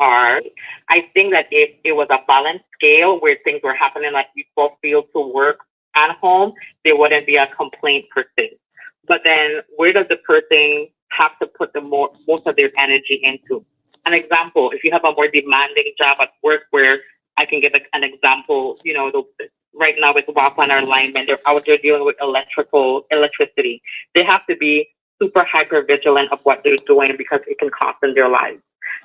are. I think that if it was a balanced scale where things were happening like equal field to work and home, there wouldn't be a complaint per se. But then where does the person have to put the most of their energy into? An example, if you have a more demanding job at work where I can give an example, right now with Wi-Fi and alignment, they're out there dealing with electricity. They have to be super hyper vigilant of what they're doing because it can cost them their lives.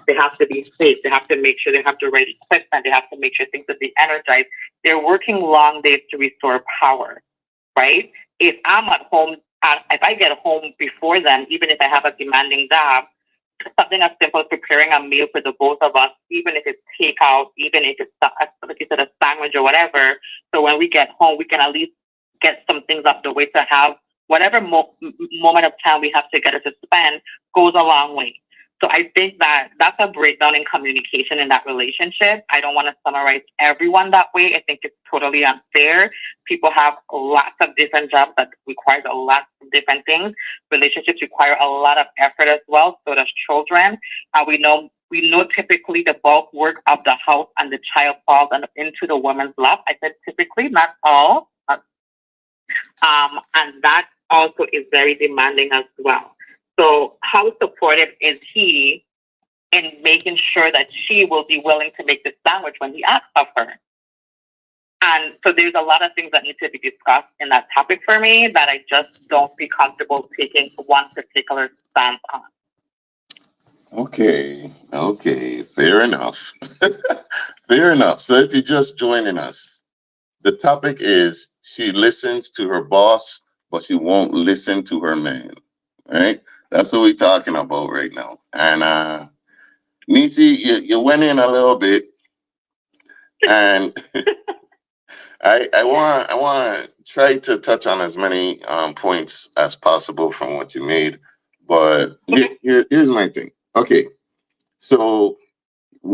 They have to be safe. They have to make sure they have the right equipment. They have to make sure things are be energized. They're working long days to restore power, right? If I'm at home, if I get home before them, even if I have a demanding job, something as simple as preparing a meal for the both of us, even if it's takeout, even if it's, like you said, a sandwich or whatever. So when we get home, we can at least get some things up the way to have whatever moment of time we have together to spend goes a long way. So I think that that's a breakdown in communication in that relationship. I don't want to summarize everyone that way. I think it's totally unfair. People have lots of different jobs that require a lot of different things. Relationships require a lot of effort as well. So does children. We know typically the bulk work of the house and the child falls into the woman's lap. I said typically, not all. And that also is very demanding as well. So how supportive is he in making sure that she will be willing to make the sandwich when he asks of her? And so there's a lot of things that need to be discussed in that topic for me that I just don't feel comfortable taking one particular stance on. Okay, fair enough. Fair enough. So if you're just joining us, the topic is she listens to her boss, but she won't listen to her man. Right? That's what we're talking about right now. And Neci, you went in a little bit, and I want to try to touch on as many points as possible from what you made. But here's my thing. Okay, so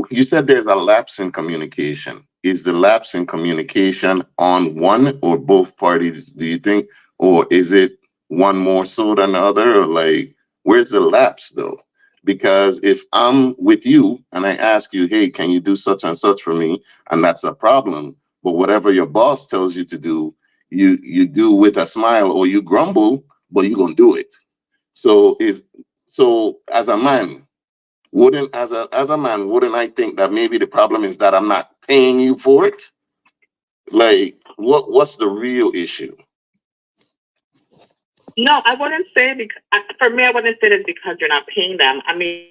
you said there's a lapse in communication. Is the lapse in communication on one or both parties, do you think? Or is it one more so than the other? Or like, where's the lapse though? Because if I'm with you and I ask you, hey, can you do such and such for me? And that's a problem. But whatever your boss tells you to do, you do with a smile or you grumble, but you're gonna do it. So as a man, wouldn't I think that maybe the problem is that I'm not paying you for it? Like what's the real issue? No, I wouldn't say because for me, I wouldn't say it's because you're not paying them. I mean,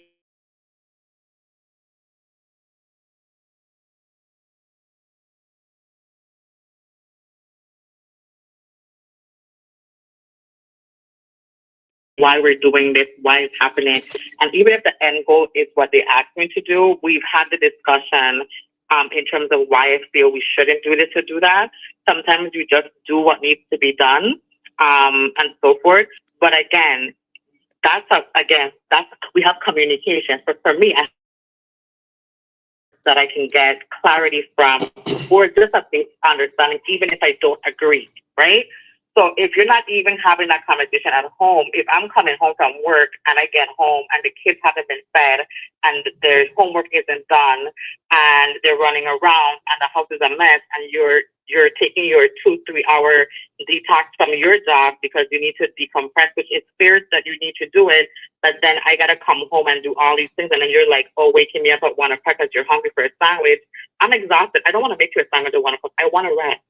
why we're doing this, why it's happening. And even if the end goal is what they asked me to do, we've had the discussion in terms of why I feel we shouldn't do this or do that. Sometimes you just do what needs to be done and so forth. But again, that's we have communication. So for me, that I can get clarity from, or just a basic understanding, even if I don't agree, right? So if you're not even having that conversation at home, if I'm coming home from work and I get home and the kids haven't been fed and their homework isn't done and they're running around and the house is a mess and you're taking your 2-3 hour detox from your job because you need to decompress, which is fair that you need to do it, but then I gotta come home and do all these things and then you're like, oh, waking me up at 1 o'clock because you're hungry for a sandwich. I'm exhausted. I don't want to make you a sandwich at 1 o'clock. I want to rest.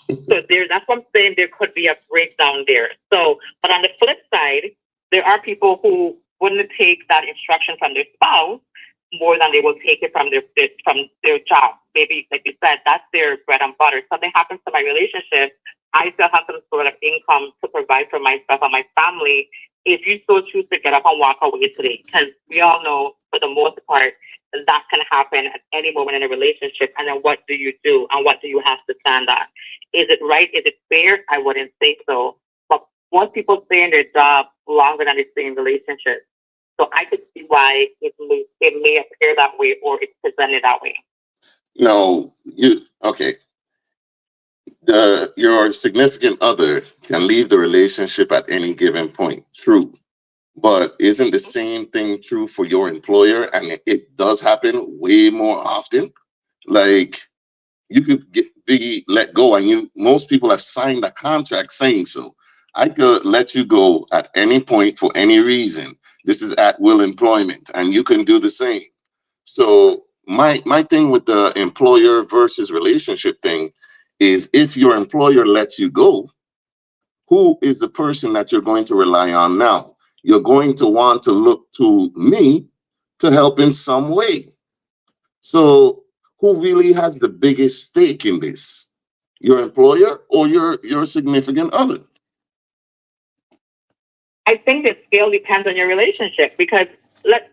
So that's what I'm saying. There could be a breakdown there. So, but on the flip side, there are people who wouldn't take that instruction from their spouse more than they will take it from their job. Maybe, like you said, that's their bread and butter. Something happens to my relationship, I still have some sort of income to provide for myself and my family. If you so choose to get up and walk away today, because we all know for the most part that can happen at any moment in a relationship. And then what do you do? And what do you have to stand on? Is it right? Is it fair? I wouldn't say so. But most people stay in their job longer than they stay in relationships. So I could see why it may appear that way or it's presented that way. No, okay. Your significant other can leave the relationship at any given point. True. But isn't the same thing true for your employer? And it does happen way more often. Like you could be let go, and most people have signed a contract saying so. I could let you go at any point for any reason. This is at will employment, and you can do the same. So my thing with the employer versus relationship thing is, if your employer lets you go, who is the person that you're going to rely on now? You're going to want to look to me to help in some way. So who really has the biggest stake in this? Your employer or your significant other? I think the scale depends on your relationship because let's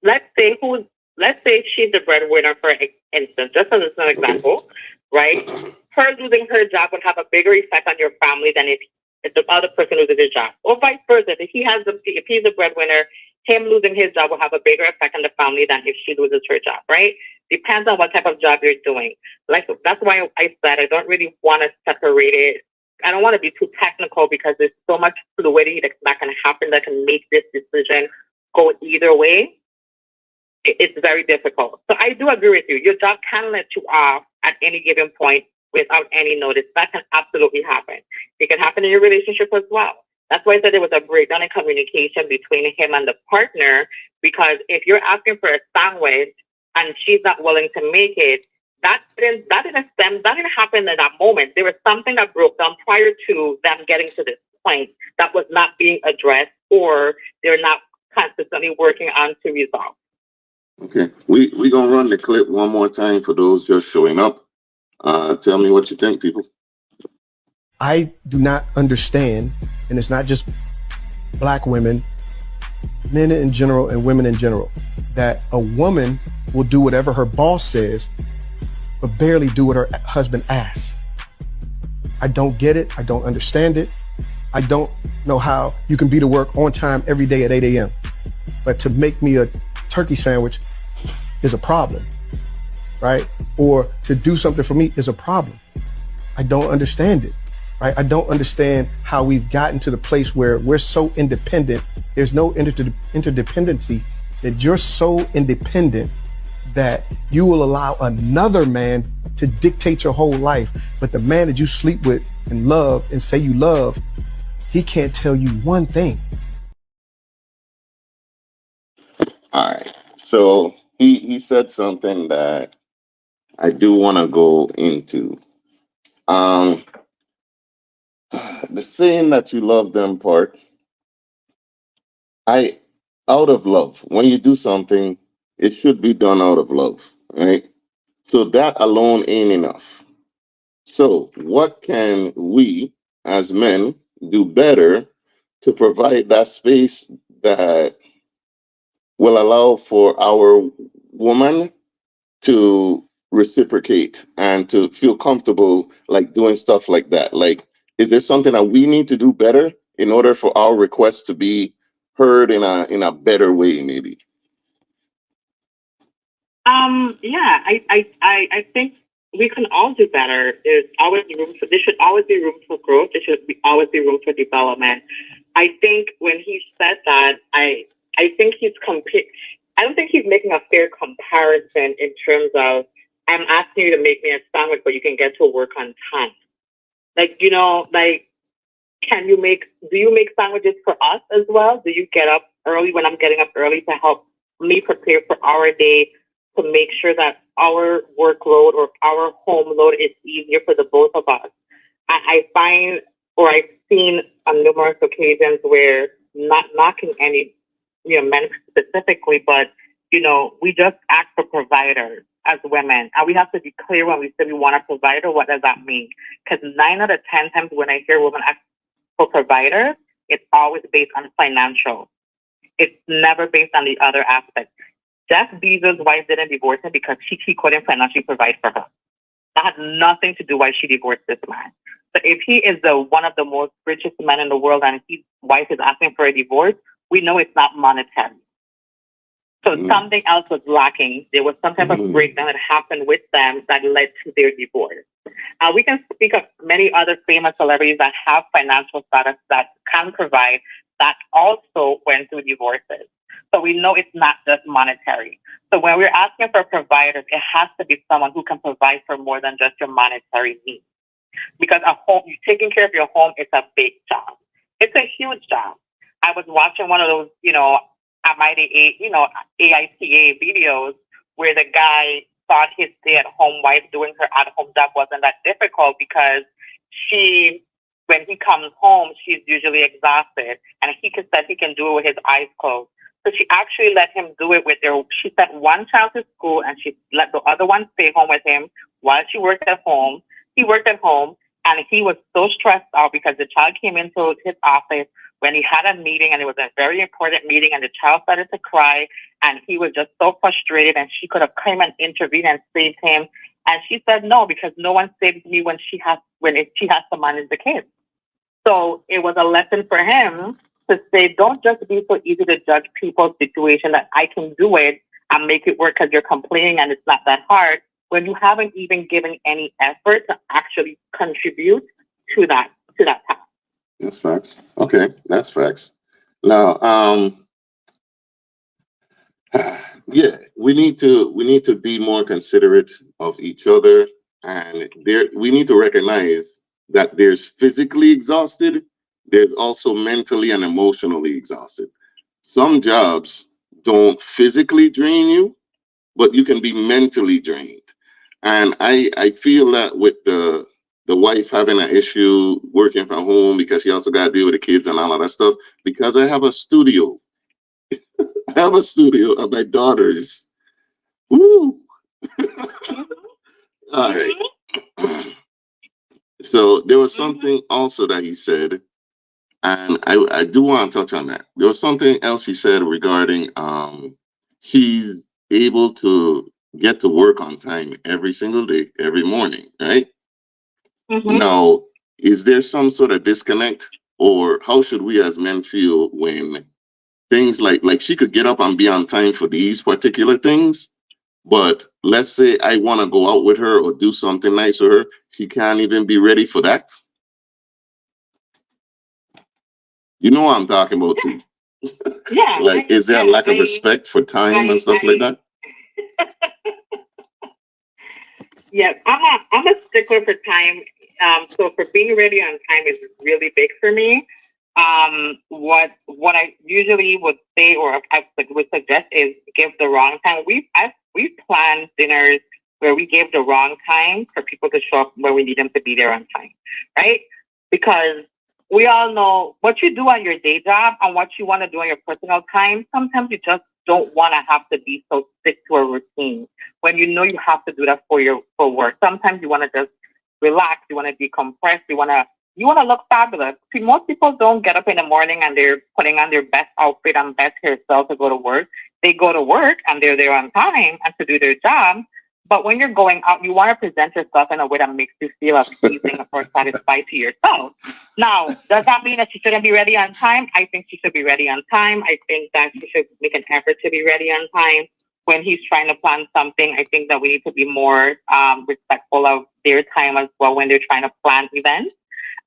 let's say who's let's say she's the breadwinner for instance, just as an Okay. example, right? Her losing her job would have a bigger effect on your family than if the other person loses his job, or vice versa. If he's the breadwinner, him losing his job will have a bigger effect on the family than if she loses her job, right? Depends on what type of job you're doing. Like that's why I said I don't really want to separate it. I don't want to be too technical because there's so much fluidity that can happen that can make this decision go either way. It's very difficult. So I do agree with you. Your job can let you off at any given point without any notice. That can absolutely happen. It can happen in your relationship as well. That's why I said there was a breakdown in communication between him and the partner, because if you're asking for a sandwich and she's not willing to make it, that didn't happen in that moment. There was something that broke down prior to them getting to this point that was not being addressed, or they're not consistently working on to resolve. Okay. We gonna run the clip one more time for those just showing up. Tell me what you think, people. I do not understand, and it's not just black women, men in general and women in general, that a woman will do whatever her boss says, but barely do what her husband asks. I don't get it. I don't understand it. I don't know how you can be to work on time every day at 8 a.m. But to make me a turkey sandwich is a problem, right? Or to do something for me is a problem. I don't understand it, right? I don't understand how we've gotten to the place where we're so independent. There's no interdependency, that you're so independent that you will allow another man to dictate your whole life. But the man that you sleep with and love and say you love, he can't tell you one thing. All right. So he said something that I do want to go into. Um, the saying that you love them part, I out of love. When you do something, it should be done out of love, right? So that alone ain't enough. So what can we as men do better to provide that space that will allow for our woman to reciprocate and to feel comfortable like doing stuff like that? Like, is there something that we need to do better in order for our requests to be heard in a better way, maybe? Yeah, I think we can all do better. There should always be room for growth. Always be room for development. I think when he said that, I think I don't think he's making a fair comparison in terms of, I'm asking you to make me a sandwich, but you can get to work on time. Like, like, do you make sandwiches for us as well? Do you get up early when I'm getting up early to help me prepare for our day, to make sure that our workload or our home load is easier for the both of us? I find, or I've seen on numerous occasions where, not knocking any, men specifically, but, we just ask for providers as women. And we have to be clear when we say we want a provider, what does that mean? Because 9 out of 10 times when I hear women ask for providers, it's always based on financial. It's never based on the other aspect. Jeff Bezos' wife didn't divorce him because he couldn't financially provide for her. That had nothing to do why she divorced this man. So if he is one of the most richest men in the world and his wife is asking for a divorce, we know it's not monetary. So something else was lacking. There was some type of breakdown that happened with them that led to their divorce. We can speak of many other famous celebrities that have financial status that can provide, that also went through divorces. So we know it's not just monetary. So when we're asking for providers, it has to be someone who can provide for more than just your monetary needs. Because a home, taking care of your home is a big job. It's a huge job. I was watching one of those, AITA videos where the guy thought his stay-at-home wife doing her at-home job wasn't that difficult because when he comes home, she's usually exhausted, and said he can do it with his eyes closed. So she actually let him do it she sent one child to school, and she let the other one stay home with him while she worked at home. He worked at home, and he was so stressed out because the child came into his office when he had a meeting, and it was a very important meeting, and the child started to cry, and he was just so frustrated, and she could have come and intervened and saved him. And she said no, because no one saves me when she has to manage the kids. So it was a lesson for him to say, don't just be so easy to judge people's situation that I can do it and make it work because you're complaining and it's not that hard, when you haven't even given any effort to actually contribute to that task. That's facts. Okay, that's facts. Now, yeah, we need to be more considerate of each other, and we need to recognize that there's physically exhausted, there's also mentally and emotionally exhausted. Some jobs don't physically drain you, but you can be mentally drained. And I feel that with the wife having an issue working from home because she also got to deal with the kids and all of that stuff, because I have a studio. I have a studio of my daughters. Woo! All right. So there was something also that he said, and I do want to touch on that. There was something else he said regarding he's able to get to work on time every single day, every morning, right? Now, is there some sort of disconnect, or how should we as men feel when things like she could get up and be on time for these particular things, but let's say I want to go out with her or do something nice with her, she can't even be ready for that? You know what I'm talking about too. Yeah. Like, is there a lack of respect for time and stuff like that? Yes, I'm a stickler for time. So for being ready on time is really big for me. What I usually would say or I would suggest is give the wrong time. We've planned dinners where we gave the wrong time for people to show up where we need them to be there on time, right? Because we all know what you do on your day job and what you want to do on your personal time. Sometimes you just don't want to have to be so stick to a routine when you know you have to do that for work. Sometimes you want to just relax, you want to decompress, you want to look fabulous. See, most people don't get up in the morning and they're putting on their best outfit and best hairstyle to go to work. They go to work and they're there on time and to do their job. But when you're going out, you want to present yourself in a way that makes you feel appeasing or satisfied to yourself. Now, does that mean that she shouldn't be ready on time? I think she should be ready on time. I think that she should make an effort to be ready on time. When he's trying to plan something, I think that we need to be more respectful of their time as well when they're trying to plan events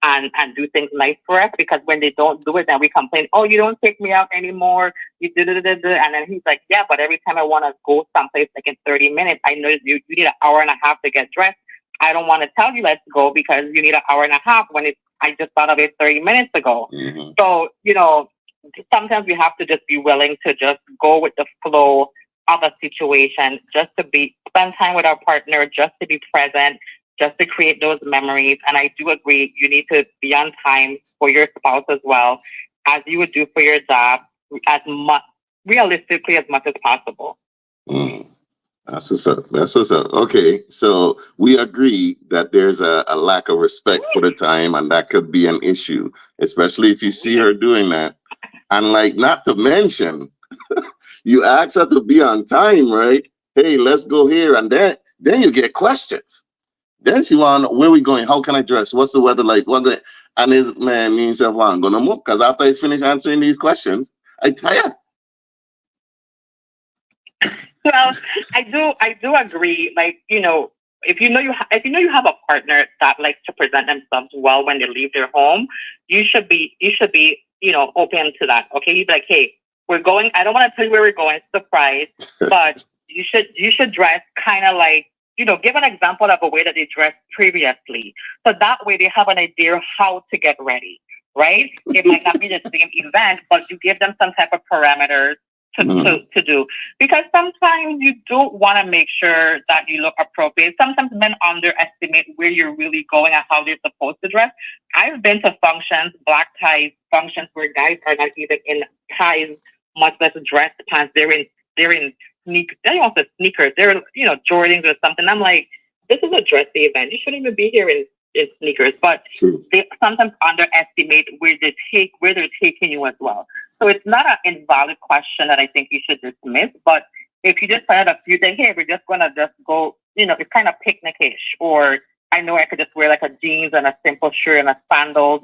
and do things nice for us. Because when they don't do it, then we complain, oh, you don't take me out anymore. You did it. And then he's like, yeah, but every time I want to go someplace like in 30 minutes, I know you need an hour and a half to get dressed. I don't want to tell you let's go because you need an hour and a half when I just thought of it 30 minutes ago. Mm-hmm. So, sometimes we have to just be willing to just go with the flow of a situation, just to spend time with our partner, just to be present, just to create those memories. And I do agree, you need to be on time for your spouse as well, as you would do for your job, realistically as much as possible. That's what's up. That's what's up. Okay, so we agree that there's a lack of respect for the time, and that could be an issue, especially if you see her doing that. And not to mention, you ask her to be on time, right? Hey, let's go here, and then you get questions. Then she want, where we going? How can I dress? What's the weather like? And this man means I'm gonna move because after I finish answering these questions, I tired. Well, I do agree. If you know you have a partner that likes to present themselves well when they leave their home, you should be open to that. Okay, you'd be like, hey, we're going. I don't want to tell you where we're going, surprise, but you should dress kind of like, give an example of a way that they dressed previously, so that way they have an idea how to get ready. Right? It might not be the same event, but you give them some type of parameters to do, because sometimes you don't want to make sure that you look appropriate. Sometimes men underestimate where you're really going and how they're supposed to dress. I've been to functions, black ties functions, where guys are not even in ties, much less dress pants. They're in sneakers. They don't say sneakers. They're Jordans or something. I'm like, this is a dressy event. You shouldn't even be here in sneakers. But True. they sometimes underestimate where they're taking you as well. So it's not an invalid question that I think you should dismiss. But if you just find out a few things, hey, we're just gonna just go, it's kind of picnic-ish, or I know I could just wear like a jeans and a simple shirt and a sandals,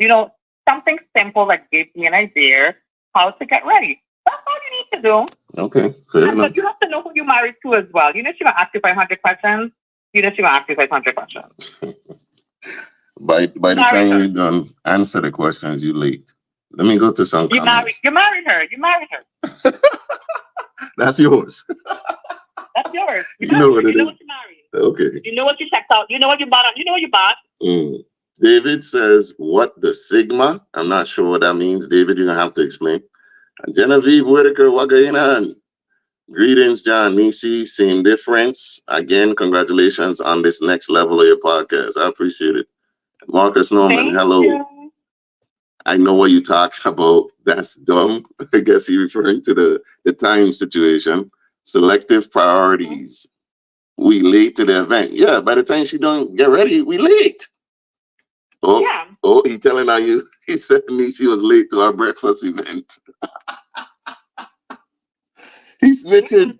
something simple that gives me an idea how to get ready. That's all you need to do. Okay, fair enough. But you have to know who you're married to as well. She's gonna ask you 500 questions. She's gonna ask you 500 questions. By the time you're done, answer the questions, you late. Let me go to some comments. You married her. That's yours. That's yours. You know what you you married. Okay. You know what you checked out. You know what you bought. You know what you bought. David says, what the Sigma? I'm not sure what that means. David, you're going to have to explain. And Genevieve Whitaker, what going on? Greetings, Jah and Neci. Same difference. Again, congratulations on this next level of your podcast. I appreciate it. Marcus Norman, hello. You. I know what you're talking about. That's dumb. I guess he's referring to the time situation. Selective priorities. We late to the event. Yeah, by the time she don't get ready, we late. Oh, yeah. Oh, he telling you. He said Neci was late to our breakfast event. He's snitching.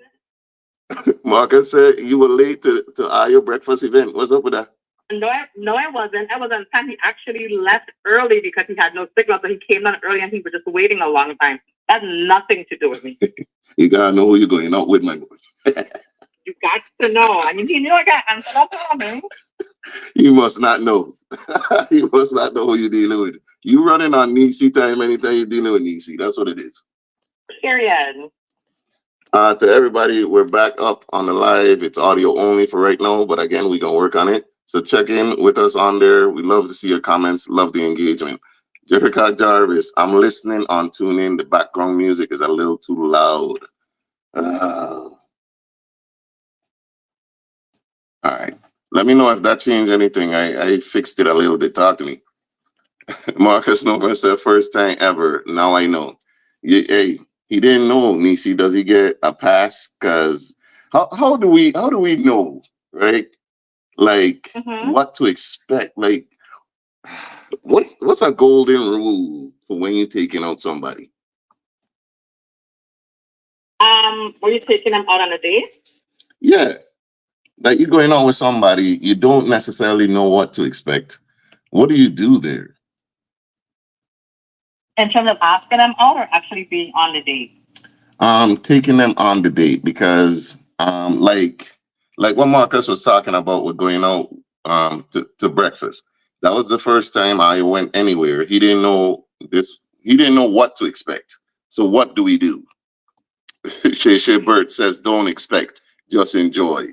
Marcus said you were late to our breakfast event. What's up with that? No, I wasn't. I was on time. He actually left early because he had no signal, so he came down early and he was just waiting a long time. That has nothing to do with me. You gotta know who you're going out with, my boy. You got to know. I mean, he knew I got answered up on me. You must not know. You must not know who you're dealing with. You running on Neci time anytime you're dealing with Neci. That's what it is. Period. To everybody, we're back up on the live. It's audio only for right now, but again, we're gonna work on it. So check in with us on there. We love to see your comments, love the engagement. Jerica Jarvis, I'm listening on TuneIn. The background music is a little too loud. All right. Let me know if that changed anything. I fixed it a little bit. Talk to me. Marcus Norman said, first time ever. Now I know. Hey, he didn't know, Neci. Does he get a pass? Because how do we know, right? Like what to expect? Like what's a golden rule for when you're taking out somebody? Were you taking them out on a date? Yeah. Like you're going out with somebody, you don't necessarily know what to expect. What do you do there? In terms of asking them out or actually being on the date? Taking them on the date, because like what Marcus was talking about with going out to breakfast. That was the first time I went anywhere. He didn't know what to expect. So what do we do? Shay Burt says, don't expect, just enjoy.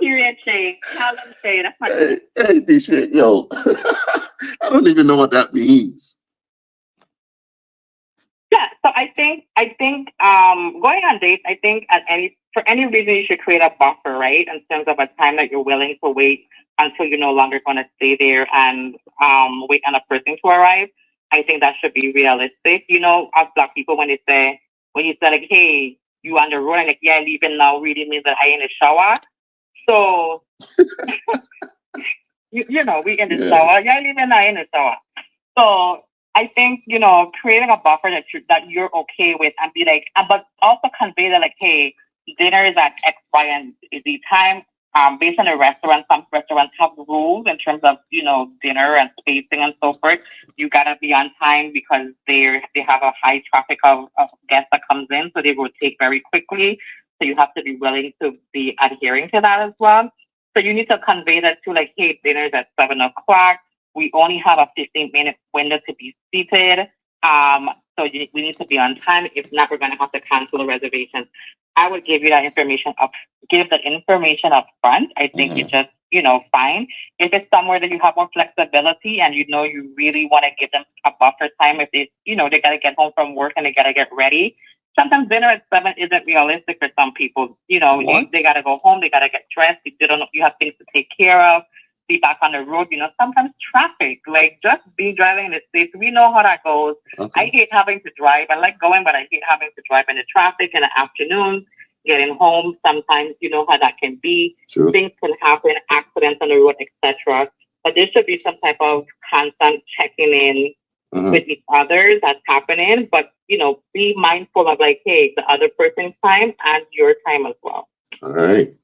Period, Shay. Tell them, Shay. That's my hey, this shit, yo. I don't even know what that means. Yeah, so I think going on dates, I think for any reason you should create a buffer, right? In terms of a time that you're willing to wait until you're no longer going to stay there and wait on a person to arrive. I think that should be realistic. Us Black people, when you say like, hey, you on the road, and like, yeah, leaving now really means that I in the shower. So we in the shower. Yeah, leaving now in the shower. So I think, creating a buffer that you're okay with, and be like, but also convey that like, hey, dinner is at X, Y, and Z time. Based on the restaurant, some restaurants have rules in terms of, dinner and spacing and so forth. You gotta be on time because they have a high traffic of guests that comes in, so they rotate very quickly. So you have to be willing to be adhering to that as well. So you need to convey that to like, hey, dinner's at 7 o'clock. We only have a 15-minute window to be seated. We need to be on time. If not, we're going to have to cancel the reservations. I would give the information up front. I think it's just, fine. If it's somewhere that you have more flexibility and you really want to give them a buffer time, if they got to get home from work and they got to get ready. Sometimes dinner at 7 isn't realistic for some people. They got to go home, they got to get dressed. You have things to take care of. Be back on the road. Sometimes traffic, like just be driving in the States. We know how that goes. Okay. I hate having to drive. I like going, but I hate having to drive in the traffic in the afternoon, getting home. Sometimes you know how that can be. True. Things can happen, accidents on the road, etc. But there should be some type of constant checking in with each other that's happening. But be mindful of hey, the other person's time and your time as well. All right.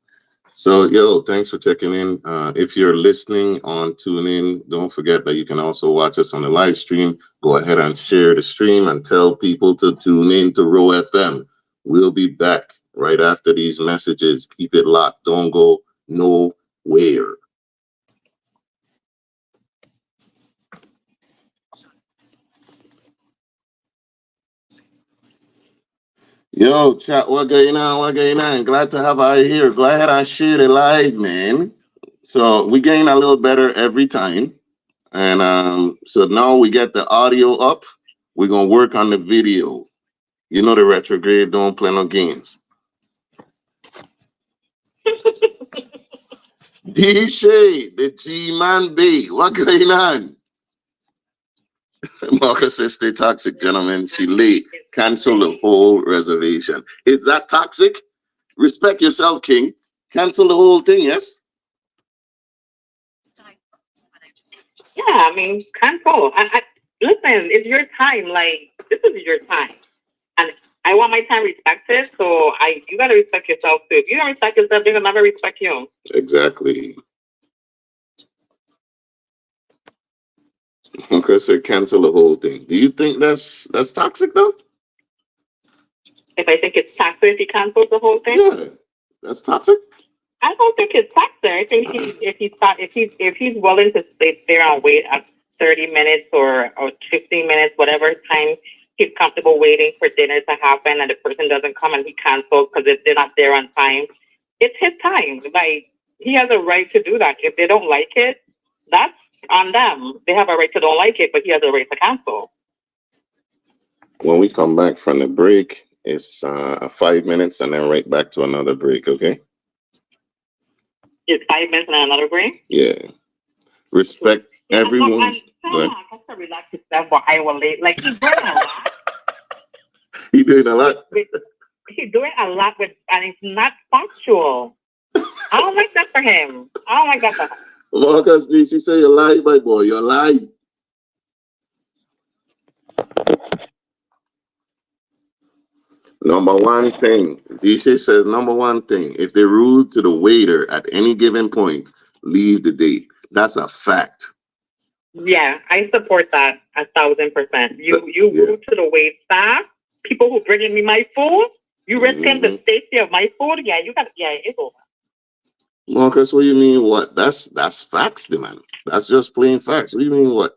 So, thanks for checking in. If you're listening on TuneIn, don't forget that you can also watch us on the live stream. Go ahead and share the stream and tell people to tune in to Row FM. We'll be back right after these messages. Keep it locked. Don't go nowhere. Yo, chat, what going on? What going on? Glad to have you here. Go ahead and share the live, man. So we getting a little better every time. And so now we get the audio up. We're going to work on the video. The retrograde don't play no games. D-Shay, the G-Man B. What going on? Marcus says stay toxic, gentlemen. She late. Cancel the whole reservation. Is that toxic? Respect yourself, King. Cancel the whole thing, yes? Yeah, I mean, cancel. Listen, it's your time. This is your time. And I want my time respected, so you got to respect yourself, too. If you don't respect yourself, they're going to never respect you. Exactly. Okay, so cancel the whole thing. Do you think that's toxic though? If I think it's toxic if he cancels the whole thing? Yeah, that's toxic. I don't think it's toxic. I think if he's willing to stay there and wait 30 minutes or 15 minutes, whatever time he's comfortable waiting for dinner to happen, and the person doesn't come and he cancels because they're not there on time, it's his time. He has a right to do that. If they don't like it, that's on them. They have a right to don't like it, but he has a right to cancel. When we come back from the break, it's 5 minutes and then right back to another break, okay? It's 5 minutes and another break? Yeah. Respect everyone's... I have to relax yourself while I will late. He's doing a lot. He's doing a lot? He's doing a lot and it's not factual. I don't like that for him. I don't like that for him. Marcus, did she say you're lying, my boy? You're lying. Number one thing, DJ says, number one thing, if they're rude to the waiter at any given point, leave the date. That's a fact. Yeah, I support that 1,000%. You rude to the wait staff, people who bringing me my food, you risking the safety of my food. Yeah, it's over. Marcus, what do you mean what? That's facts, man. That's just plain facts. What do you mean what?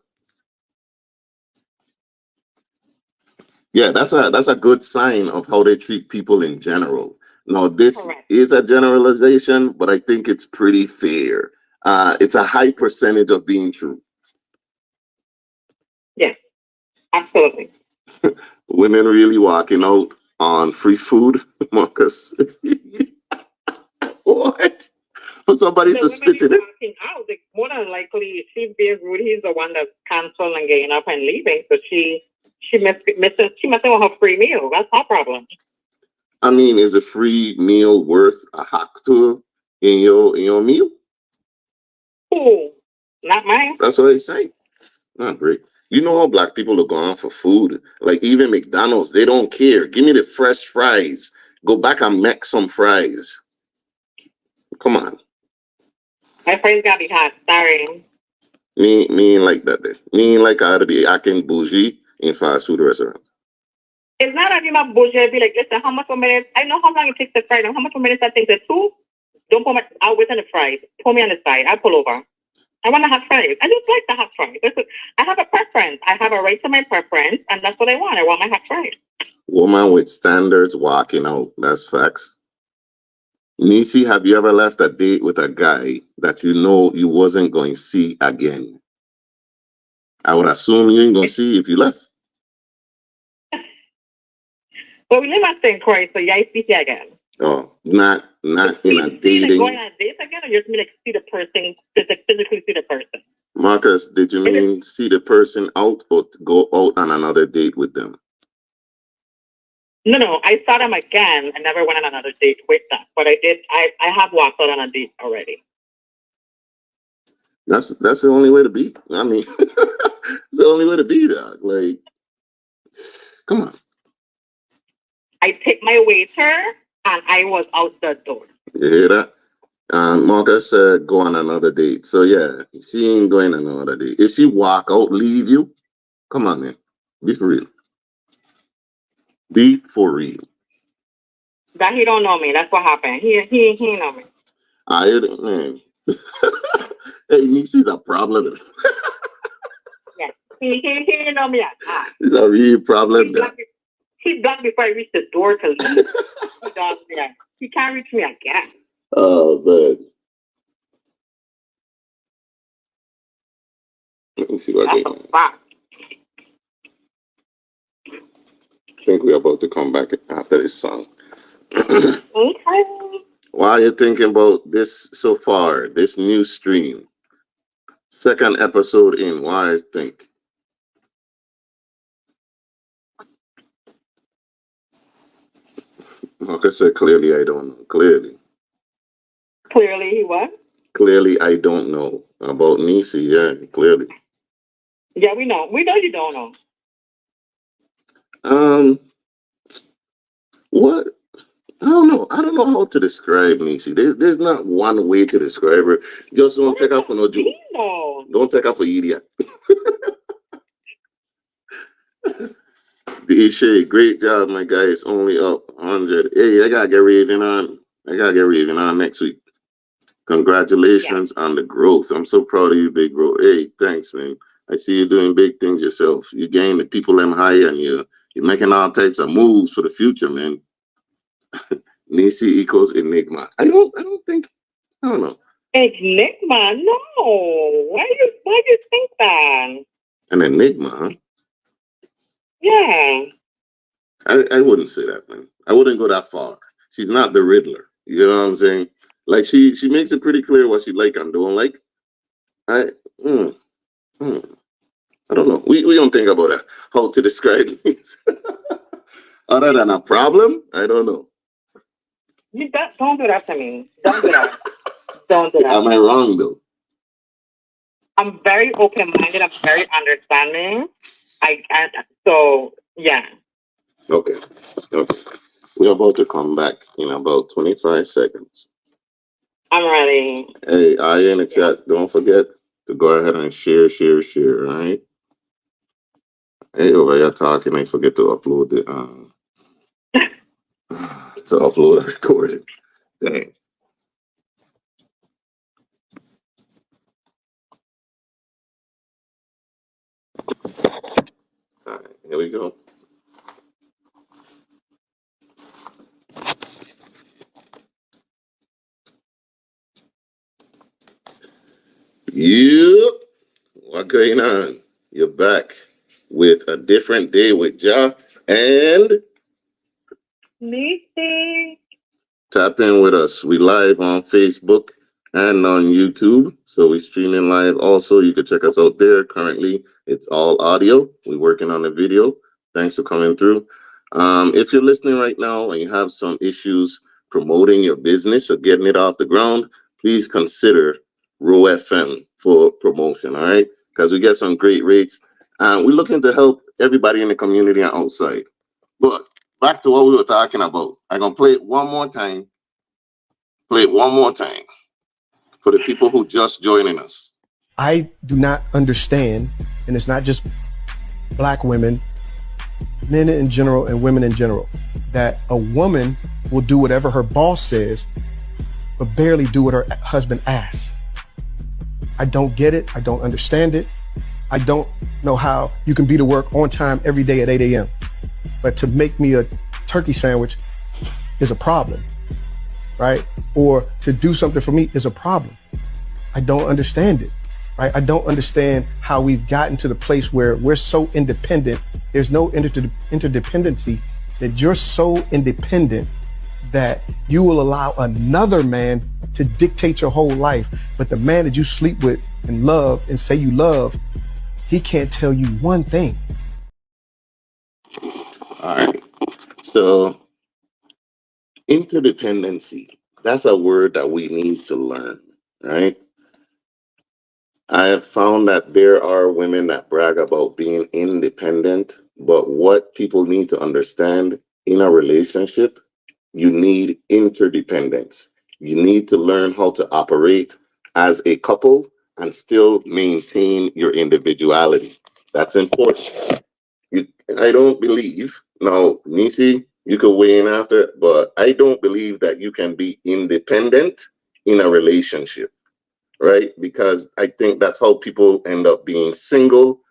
Yeah, that's a good sign of how they treat people in general. Now, this is a generalization, but I think it's pretty fair. It's a high percentage of being true. Yeah, absolutely. Women really walking out on free food, Marcus. What? For somebody to spit in it? Out, more than likely, if she's being rude, he's the one that's canceling and getting up and leaving. So she missing with her free meal. That's her problem. I mean, is a free meal worth a hack to in your meal? Oh, not mine. That's what they say. Not great. You know how black people are going for food. Like even McDonald's, they don't care. Give me the fresh fries. Go back and make some fries. Come on. My fries gotta be hot. Sorry. Me ain't like that. Me ain't like I to be acting bougie in fast food restaurants. It's not that you're not bougie. I'd be like, listen, how much more minutes? I know how long it takes to fry them. How much more minutes that takes? 2? Don't put me. I'll wait on the fries. Pull me on the side. I'll pull over. I want a hot fries. I just like the hot fries. I have a preference. I have a right to my preference, and that's what I want. I want my hot fries. Woman with standards walking out. That's facts. Nisi, have you ever left a date with a guy that you know you wasn't going to see again? I would assume you ain't going to see if you left. But we live at St. Croix, so yeah, I see you again. Oh, not in a Like going dating. on a date again, or just like see the person, physically see the person? Marcus, did you mean see the person out or to go out on another date with them? No, I saw them again. I never went on another date with them, but I did. I have walked out on a date already. That's the only way to be. I mean, it's the only way to be, dog. Like, come on. I tipped my waiter, and I was out the door. You hear that? Marcus said go on another date. So yeah, she ain't going on another date. If she walk out, leave you, come on, man. Be for real. Be for real. That he don't know me. That's what happened. He know me. I hear that, man. Hey, Nisi's a problem. Yes, he know me. It's a real problem. He blocked before I reached the door to leave. He does, yeah. He can't reach me again. Oh man. Let me see what I That's get. a fact. I think we're about to come back after this song. Okay. Why are you thinking about this so far? This new stream. Second episode in. Why I think? Like I said, clearly I don't know. Clearly Clearly he was. Clearly I don't know about Nisi. Yeah, clearly. Yeah, we know. We know you don't know. What? I don't know. I don't know how to describe Nisi. There's not one way to describe her. Just don't take her for no joke. No. Don't take her for idiot. Ishay, great job, my guy. It's only up 100. Hey, I gotta get raving on. Next week. Congratulations on the growth. I'm so proud of you, big bro. Hey, thanks, man. I see you doing big things yourself. You gain the people them high, and you're making all types of moves for the future, man. Nisi equals enigma. I don't know. Enigma? No. Why you think that? An enigma, huh? Yeah. I wouldn't say that, man. I wouldn't go that far. She's not the Riddler. You know what I'm saying? Like she makes it pretty clear what she like and don't like. I don't know. We don't think about that. How to describe things. Other than a problem, I don't know. Don't do that to me. Don't do that. Don't do that. Am I wrong though? I'm very open-minded. I'm very understanding. So yeah. Okay. We're about to come back in about 25 seconds. I'm ready. Hey, I in the chat. Don't forget to go ahead and share, all right? Hey, over here talking, I forget to upload the to upload a recording. Dang. All right, here we go. Yep. What going on? You're back with a different day with Jah and Neci. tap in with us. We live on Facebook and on YouTube. So we streaming live also. You can check us out there. Currently, it's all audio. We're working on the video. Thanks for coming through. If you're listening right now and you have some issues promoting your business or getting it off the ground, please consider Row FM for promotion, all right? Because we get some great rates. And we're looking to help everybody in the community and outside. But back to what we were talking about. I'm going to play it one more time. Play it one more time for the people who just joining us. I do not understand, and it's not just black women, men in general and women in general, that a woman will do whatever her boss says, but barely do what her husband asks. I don't get it. I don't understand it. I don't know how you can be to work on time every day at 8 a.m. But to make me a turkey sandwich is a problem, right? Or to do something for me is a problem. I don't understand it, right? I don't understand how we've gotten to the place where we're so independent. There's no interdependency, that you're so independent that you will allow another man to dictate your whole life. But the man that you sleep with and love and say you love, he can't tell you one thing. All right. So interdependency, that's a word that we need to learn, right? I have found that there are women that brag about being independent, but what people need to understand in a relationship, you need interdependence. You need to learn how to operate as a couple and still maintain your individuality. That's important. I don't believe, now, Nisi, you could weigh in after, but I don't believe that you can be independent in a relationship, right? Because I think that's how people end up being single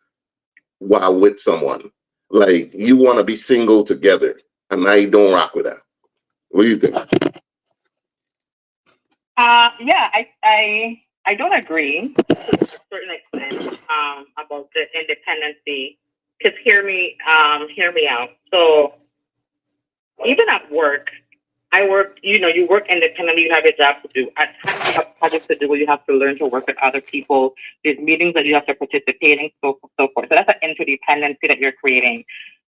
while with someone. Like, you want to be single together, and I don't rock with that. What do you think? Yeah, I don't agree to a certain extent about the independency. Because hear me out. So even at work, I work. You work independently. You have a job to do. At times, you have projects to do where you have to learn to work with other people. There's meetings that you have to participate in, so forth. So that's an interdependency that you're creating.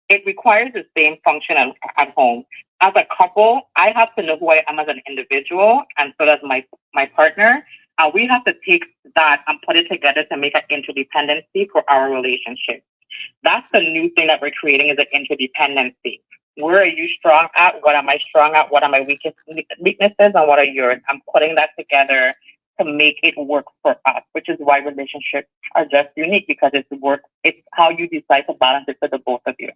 It requires the same function at home. As a couple, I have to know who I am as an individual, and so does my partner. And we have to take that and put it together to make an interdependency for our relationship. That's the new thing that we're creating, is an interdependency. Where are you strong at? What am I strong at? What are my weaknesses and what are yours? I'm putting that together to make it work for us, which is why relationships are just unique, because it's how you decide to balance it for the both of you.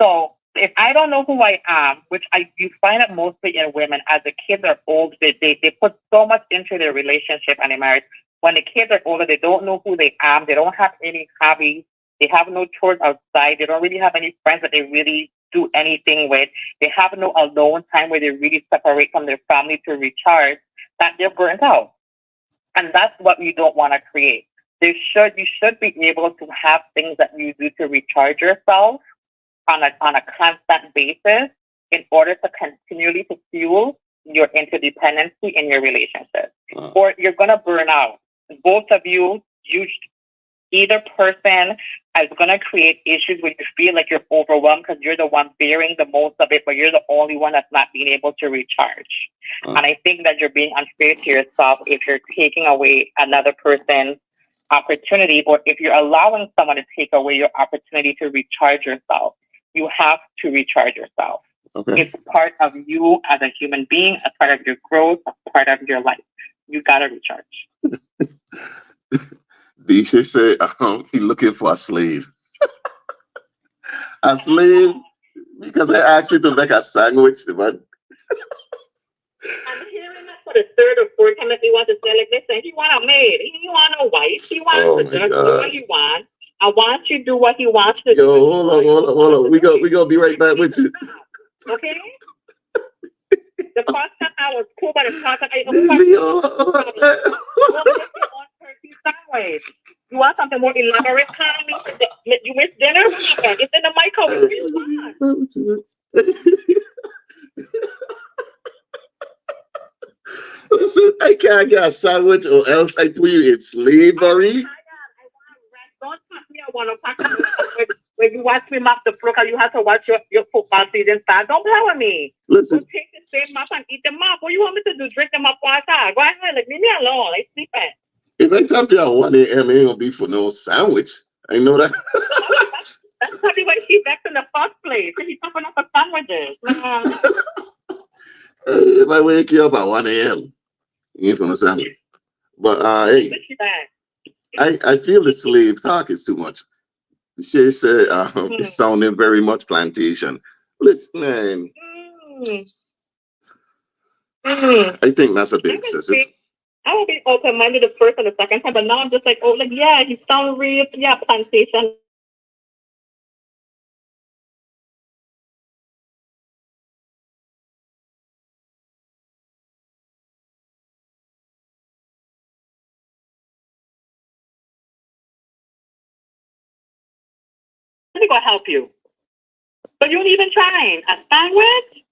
So if I don't know who I am, which you find it mostly in women, as the kids are old, they put so much into their relationship and their marriage. When the kids are older, they don't know who they are. They don't have any hobbies. They have no chores outside. They don't really have any friends that they really do anything with. They have no alone time where they really separate from their family to recharge, that they're burnt out. And that's what we don't want to create. You should be able to have things that you do to recharge yourself on a constant basis in order to continually to fuel your interdependency in your relationship. Or you're going to burn out. Both of you, either person is going to create issues where you feel like you're overwhelmed because you're the one bearing the most of it, but you're the only one that's not being able to recharge. And I think that you're being unfair to yourself if you're taking away another person's opportunity, or if you're allowing someone to take away your opportunity to recharge yourself. You have to recharge yourself. Okay. It's part of you as a human being, a part of your growth, a part of your life. You got to recharge. DJ said he's looking for a slave. A slave? Because I asked you to make a sandwich, but I'm hearing that for the third or fourth time that he wants to say, like, listen, he want a maid. He want a wife. He wants to just do what he wants. I want you to do what he wants to do. Hold on. We gonna be right back with you. Okay? The first time I was cool, but the first time you want something more elaborate, Tommy? You miss dinner? It's in the microwave. What do you want? Listen, I can't get a sandwich or else I put you in slavery. Don't touch me. I want to talk when you watch me mop the floor, you have to watch your football season start. Don't play with me. Listen. You take the same mop and eat the mop. What do you want me to do? Drink the mop water? Go ahead. Like, leave me alone. Like, sleep at. If I tap you at 1 a.m., it ain't gonna be for no sandwich. I know that. That's probably why she's back in the first place. She's talking up for sandwiches. If I wake you up at 1 a.m., you ain't for no sandwich. But hey. I feel the slave talk is too much. She said it sounded very much plantation. Listen, man. I think that's a bit excessive. I would be open minded the first and the second time, but now I'm just like, oh, like yeah, he sounds real, yeah, plantation. Let me go help you. But you ain't even trying. A sandwich?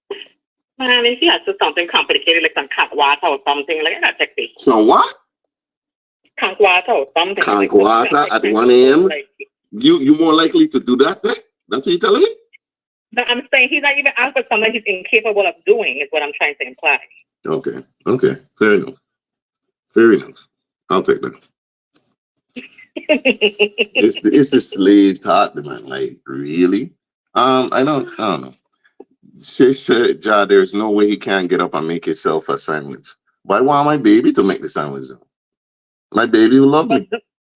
Man, if you had to something complicated like some cat water or something, like I gotta take this. So what? Conch water or something. Conch Like, water at 1 a.m. like, You more likely to do that then? That's what you're telling me? but I'm saying he's not even asking for something he's incapable of doing, is what I'm trying to imply. Okay. Okay. Fair enough. Fair enough. I'll take that. It's the slave talk, man. Like, really? I don't know. She said, Ja, there's no way he can't get up and make himself a sandwich. But I want my baby to make the sandwich. Though. My baby will love me.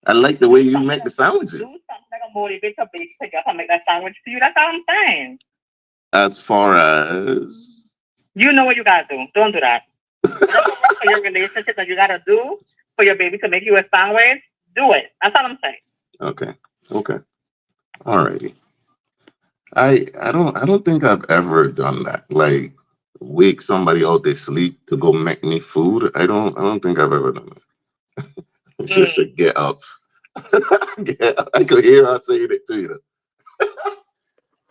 I like the way you make the sandwiches. Do something like a motivate a baby to get up and make that sandwich for you. That's all I'm saying. As far as you know what you gotta do. Don't do that. Whatever works for your relationship that you gotta do for your baby to make you a sandwich, do it. That's all I'm saying. Okay. Okay. Alrighty. I don't think I've ever done that. Like wake somebody out they sleep to go make me food. I don't think I've ever done that. It's just a get up. Get up. I could hear her saying it to you.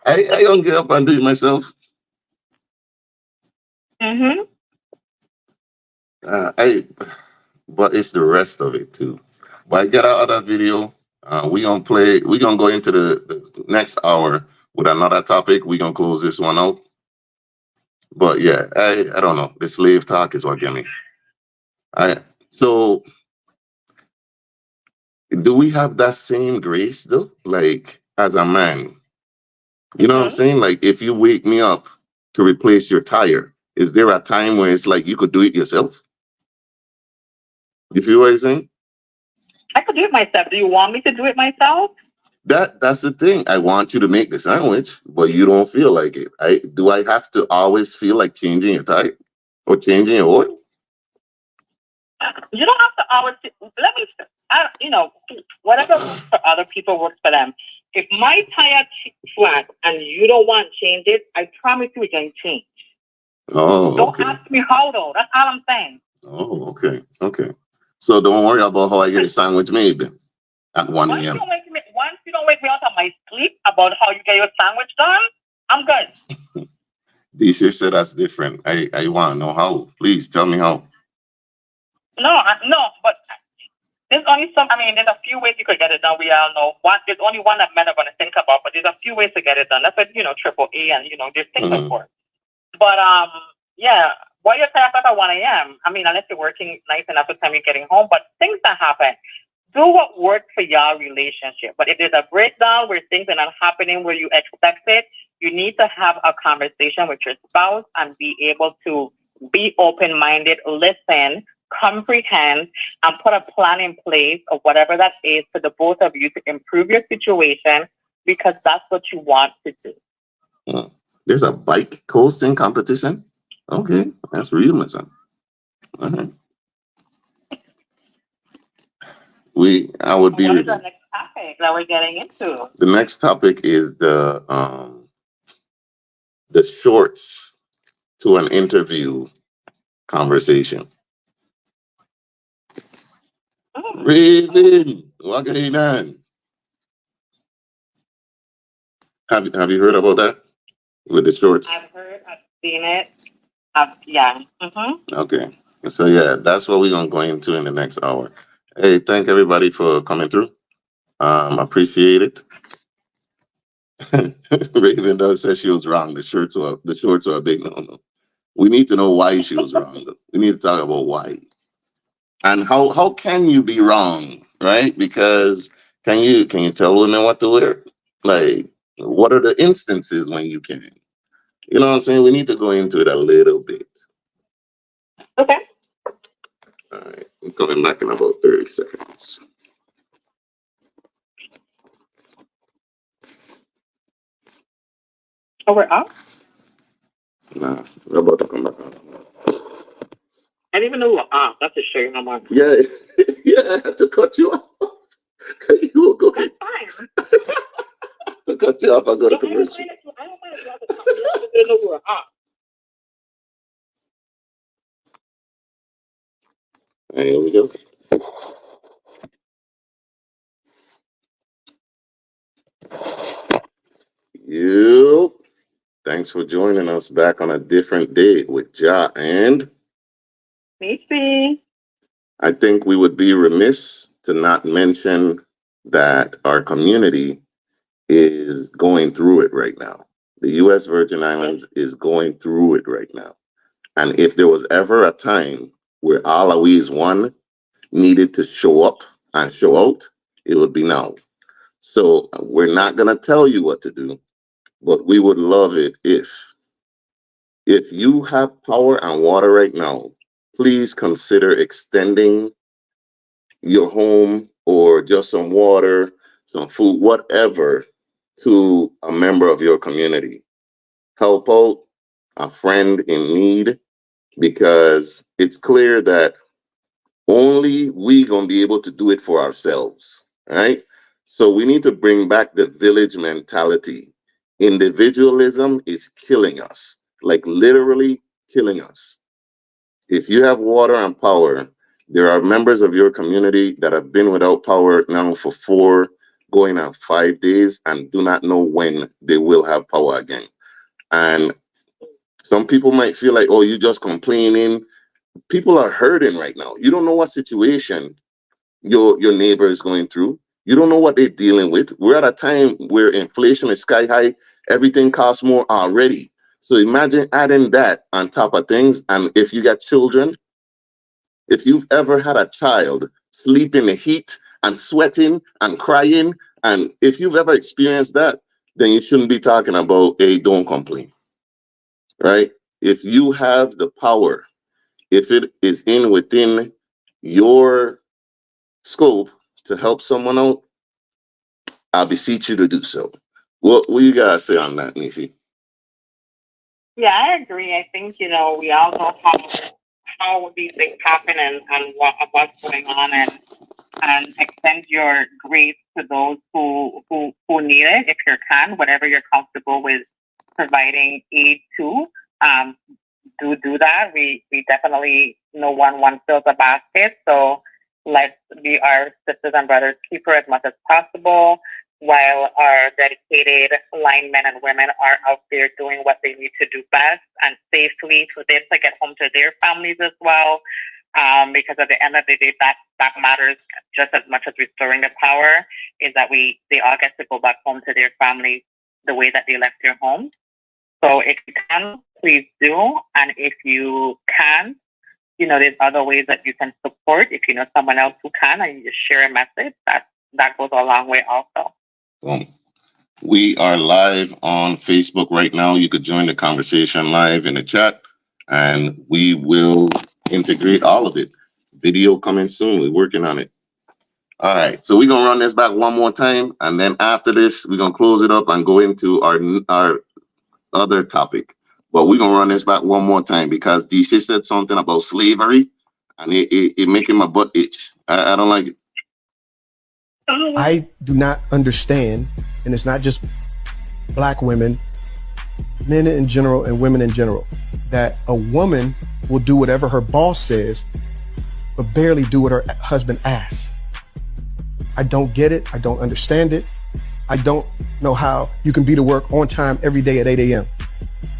I don't get up and do it myself. Mm-hmm. I but it's the rest of it too. But I get out of that video. We gonna go into the next hour with another topic. We gonna close this one out. But yeah, I don't know. The slave talk is what get me. I so do we have that same grace though? Like as a man, you know what I'm saying? Like if you wake me up to replace your tire, is there a time where it's like you could do it yourself? You feel what I'm saying? I could do it myself. Do you want me to do it myself? That's the thing. I want you to make the sandwich, but you don't feel like it. I have to always feel like changing your tire or changing your oil? You don't have to always. Let me. Whatever works for other people works for them. If my tire flat and you don't want to change it, I promise you it can change. Oh, don't okay. ask me how though. That's all I'm saying. Oh, okay. Okay. So don't worry about how I get a sandwich made then at 1 Once you a.m. don't wake me out of my sleep about how you get your sandwich done, I'm good. DJ said that's different. I want to know how. Please tell me how. No, but there's only some. I mean, there's a few ways you could get it done. We all know. There's only one that men are going to think about, but there's a few ways to get it done. That's what Triple A and there's things Mhm. for. But yeah. Why you're tired at 1 a.m.? I mean, unless you're working nights and after time you're getting home, but things that happen. Do what works for your relationship. But if there's a breakdown where things are not happening where you expect it, you need to have a conversation with your spouse and be able to be open-minded, listen, comprehend, and put a plan in place of whatever that is for the both of you to improve your situation because that's what you want to do. There's a bike coasting competition? Okay, that's real, my son. All right. I would be. What is the next topic that we're getting into? The next topic is the shorts to an interview conversation. Raven, what going on? Have you heard about that with the shorts? I've heard, I've seen it. Yeah. Mm-hmm. Okay. So yeah, that's what we're gonna go into in the next hour. Hey, thank everybody for coming through. Appreciate it. Raven does say she was wrong. The shorts are a big no. We need to know why she was wrong. Though. We need to talk about why. And how can you be wrong, right? Because can you tell women what to wear? Like, what are the instances when you can? You know what I'm saying? We need to go into it a little bit. Okay. All right, I'm coming back in about 30 seconds. Oh, we're up? Nah, we're about to come back on. I didn't even know we were off. That's a shame. I'm on. Yeah, yeah, I had to cut you off. You were going That's fine. to cut you off. I go to No, I don't commercial. mind if you, I don't mind if you have to cut me off. I didn't know we were off. Here we go. Yep. Thanks for joining us back on a different day with Jah and Neci. I think we would be remiss to not mention that our community is going through it right now. The U.S. Virgin Islands is going through it right now. And if there was ever a time where Always One needed to show up and show out, it would be now. So we're not going to tell you what to do, but we would love it if you have power and water right now, please consider extending your home or just some water, some food, whatever, to a member of your community. Help out a friend in need because it's clear that only we gonna be able to do it for ourselves, right? So we need to bring back the village mentality. Individualism is killing us, like literally killing us. If you have water and power, there are members of your community that have been without power now for 4 going on 5 days and do not know when they will have power again. And some people might feel like, oh, you just complaining. People are hurting right now. You don't know what situation your neighbor is going through. You don't know what they're dealing with. We're at a time where inflation is sky high. Everything costs more already. So imagine adding that on top of things. And if you got children, if you've ever had a child sleep in the heat and sweating and crying, and if you've ever experienced that, then you shouldn't be talking about, hey, don't complain, right? If you have the power, if it is within your scope to help someone out, I beseech you to do so. What you guys say on that, Neci? Yeah, I agree. I think, we all know how these things happen and what's going on, and extend your grace to those who need it if you can, whatever you're comfortable with providing aid to. Um, do that. We definitely no one fills a basket, so let's be our sisters and brothers keeper as much as possible, while our dedicated linemen and women are out there doing what they need to do best and safely for them to get home to their families as well. Because at the end of the day, that matters just as much as restoring the power, is that they all get to go back home to their families the way that they left their homes. So if you can, please do. And if you can, there's other ways that you can support. If you know someone else who can and you just share a message, that goes a long way also. We are live on Facebook right now. You could join the conversation live in the chat and we will integrate all of it. Video coming soon. We're working on it. All right. So we're going to run this back one more time. And then after this, we're going to close it up and go into our other topic. But we're going to run this back one more time because Disha said something about slavery and it making my butt itch. I don't like it. I do not understand, and it's not just black women, men in general and women in general, that a woman will do whatever her boss says, but barely do what her husband asks. I don't get it. I don't understand it. I don't know how you can be to work on time every day at 8 a.m.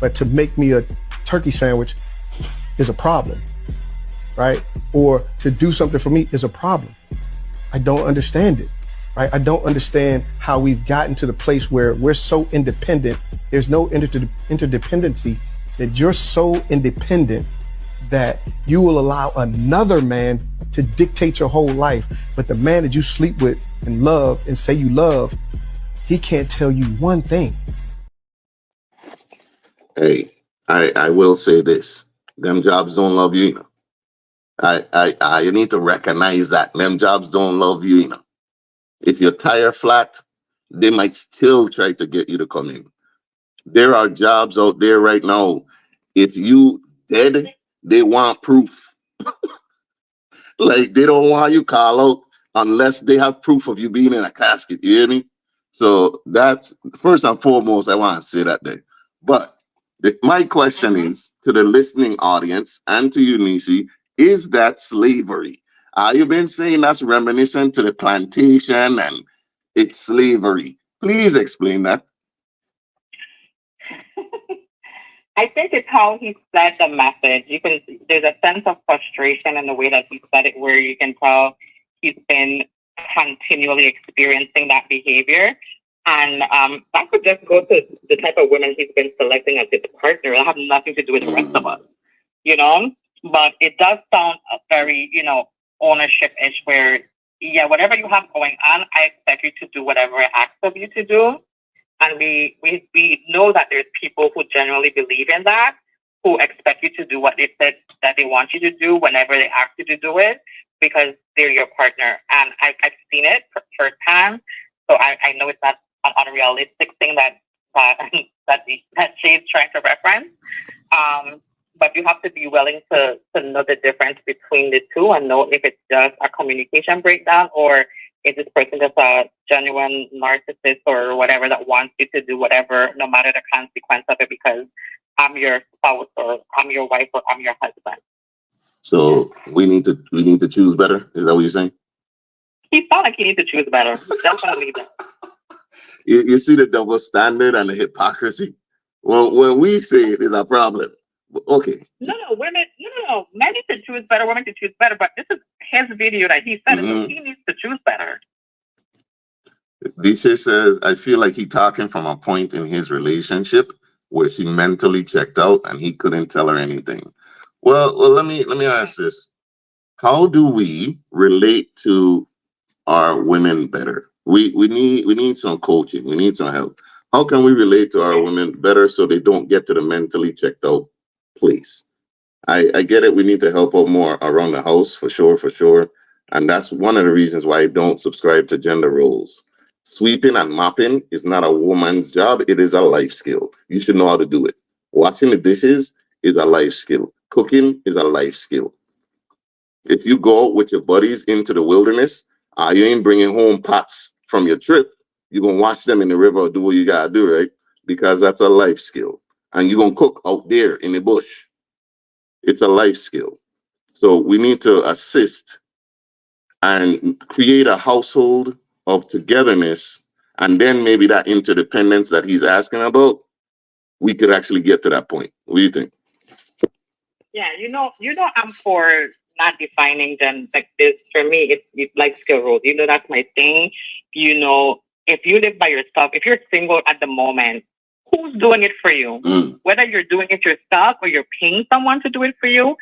But to make me a turkey sandwich is a problem, right? Or to do something for me is a problem. I don't understand it, right? I don't understand how we've gotten to the place where we're so independent. There's no interdependency, that you're so independent that you will allow another man to dictate your whole life. But the man that you sleep with and love and say you love, he can't tell you one thing. Hey, I will say this. Them jobs don't love you. You need to recognize that. Them jobs don't love you. If your tire flat, they might still try to get you to come in. There are jobs out there right now. If you dead, they want proof. Like they don't want you call out unless they have proof of you being in a casket. You hear me? So that's first and foremost. I want to say that there. But my question is to the listening audience and to you, Nisi, is that slavery? You've been saying that's reminiscent to the plantation and it's slavery. Please explain that. I think it's how he said the message. You can there's a sense of frustration in the way that he said it, where you can tell he's been continually experiencing that behavior, and that could just go to the type of women he's been selecting as his partner. It'll have nothing to do with the rest of us, you know. But it does sound very, ownership-ish, where yeah, whatever you have going on, I expect you to do whatever I ask of you to do. And we know that there's people who generally believe in that, who expect you to do what they said that they want you to do whenever they ask you to do it, because they're your partner. And I've seen it firsthand, so I know it's not an unrealistic thing that Jay's trying to reference. But you have to be willing to know the difference between the two and know if it's just a communication breakdown or is this person just a genuine narcissist or whatever that wants you to do whatever, no matter the consequence of it, because I'm your spouse or I'm your wife or I'm your husband. So we need to choose better. Is that what you're saying? He sounds like he needs to choose better. Definitely. You see the double standard and the hypocrisy. Well, when we say it is a problem. Okay. No, women. No. Men need to choose better. Women to choose better. But this is his video that he said. So he needs to choose better. Disha says, I feel like he talking from a point in his relationship where she mentally checked out and he couldn't tell her anything. Well, let me ask this. How do we relate to our women better? We need some coaching. We need some help. How can we relate to our women better so they don't get to the mentally checked out place? I get it. We need to help out more around the house for sure. And that's one of the reasons why I don't subscribe to gender roles. Sweeping and mopping is not a woman's job. It is a life skill. You should know how to do it. Washing the dishes is a life skill. Cooking is a life skill. If you go out with your buddies into the wilderness, you ain't bringing home pots from your trip. You're going to wash them in the river or do what you got to do, right? Because that's a life skill. And you're going to cook out there in the bush. It's a life skill. So we need to assist and create a household of togetherness. And then maybe that interdependence that he's asking about, we could actually get to that point. What do you think? Yeah, I'm for not defining them like this. For me, it's life skill roles. That's my thing. If you live by yourself, if you're single at the moment, who's doing it for you? Whether you're doing it yourself or you're paying someone to do it for you,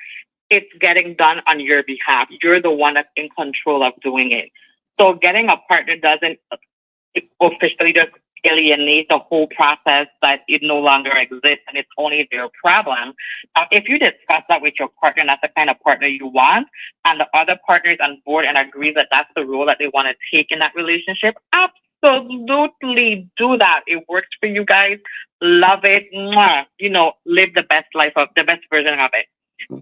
it's getting done on your behalf. You're the one that's in control of doing it. So getting a partner doesn't officially just alienate the whole process that it no longer exists and it's only their problem. If you discuss that with your partner and that's the kind of partner you want, and the other partner is on board and agrees that that's the role that they want to take in that relationship, absolutely do that. It works for you guys. Love it. Live the best life of the best version of it.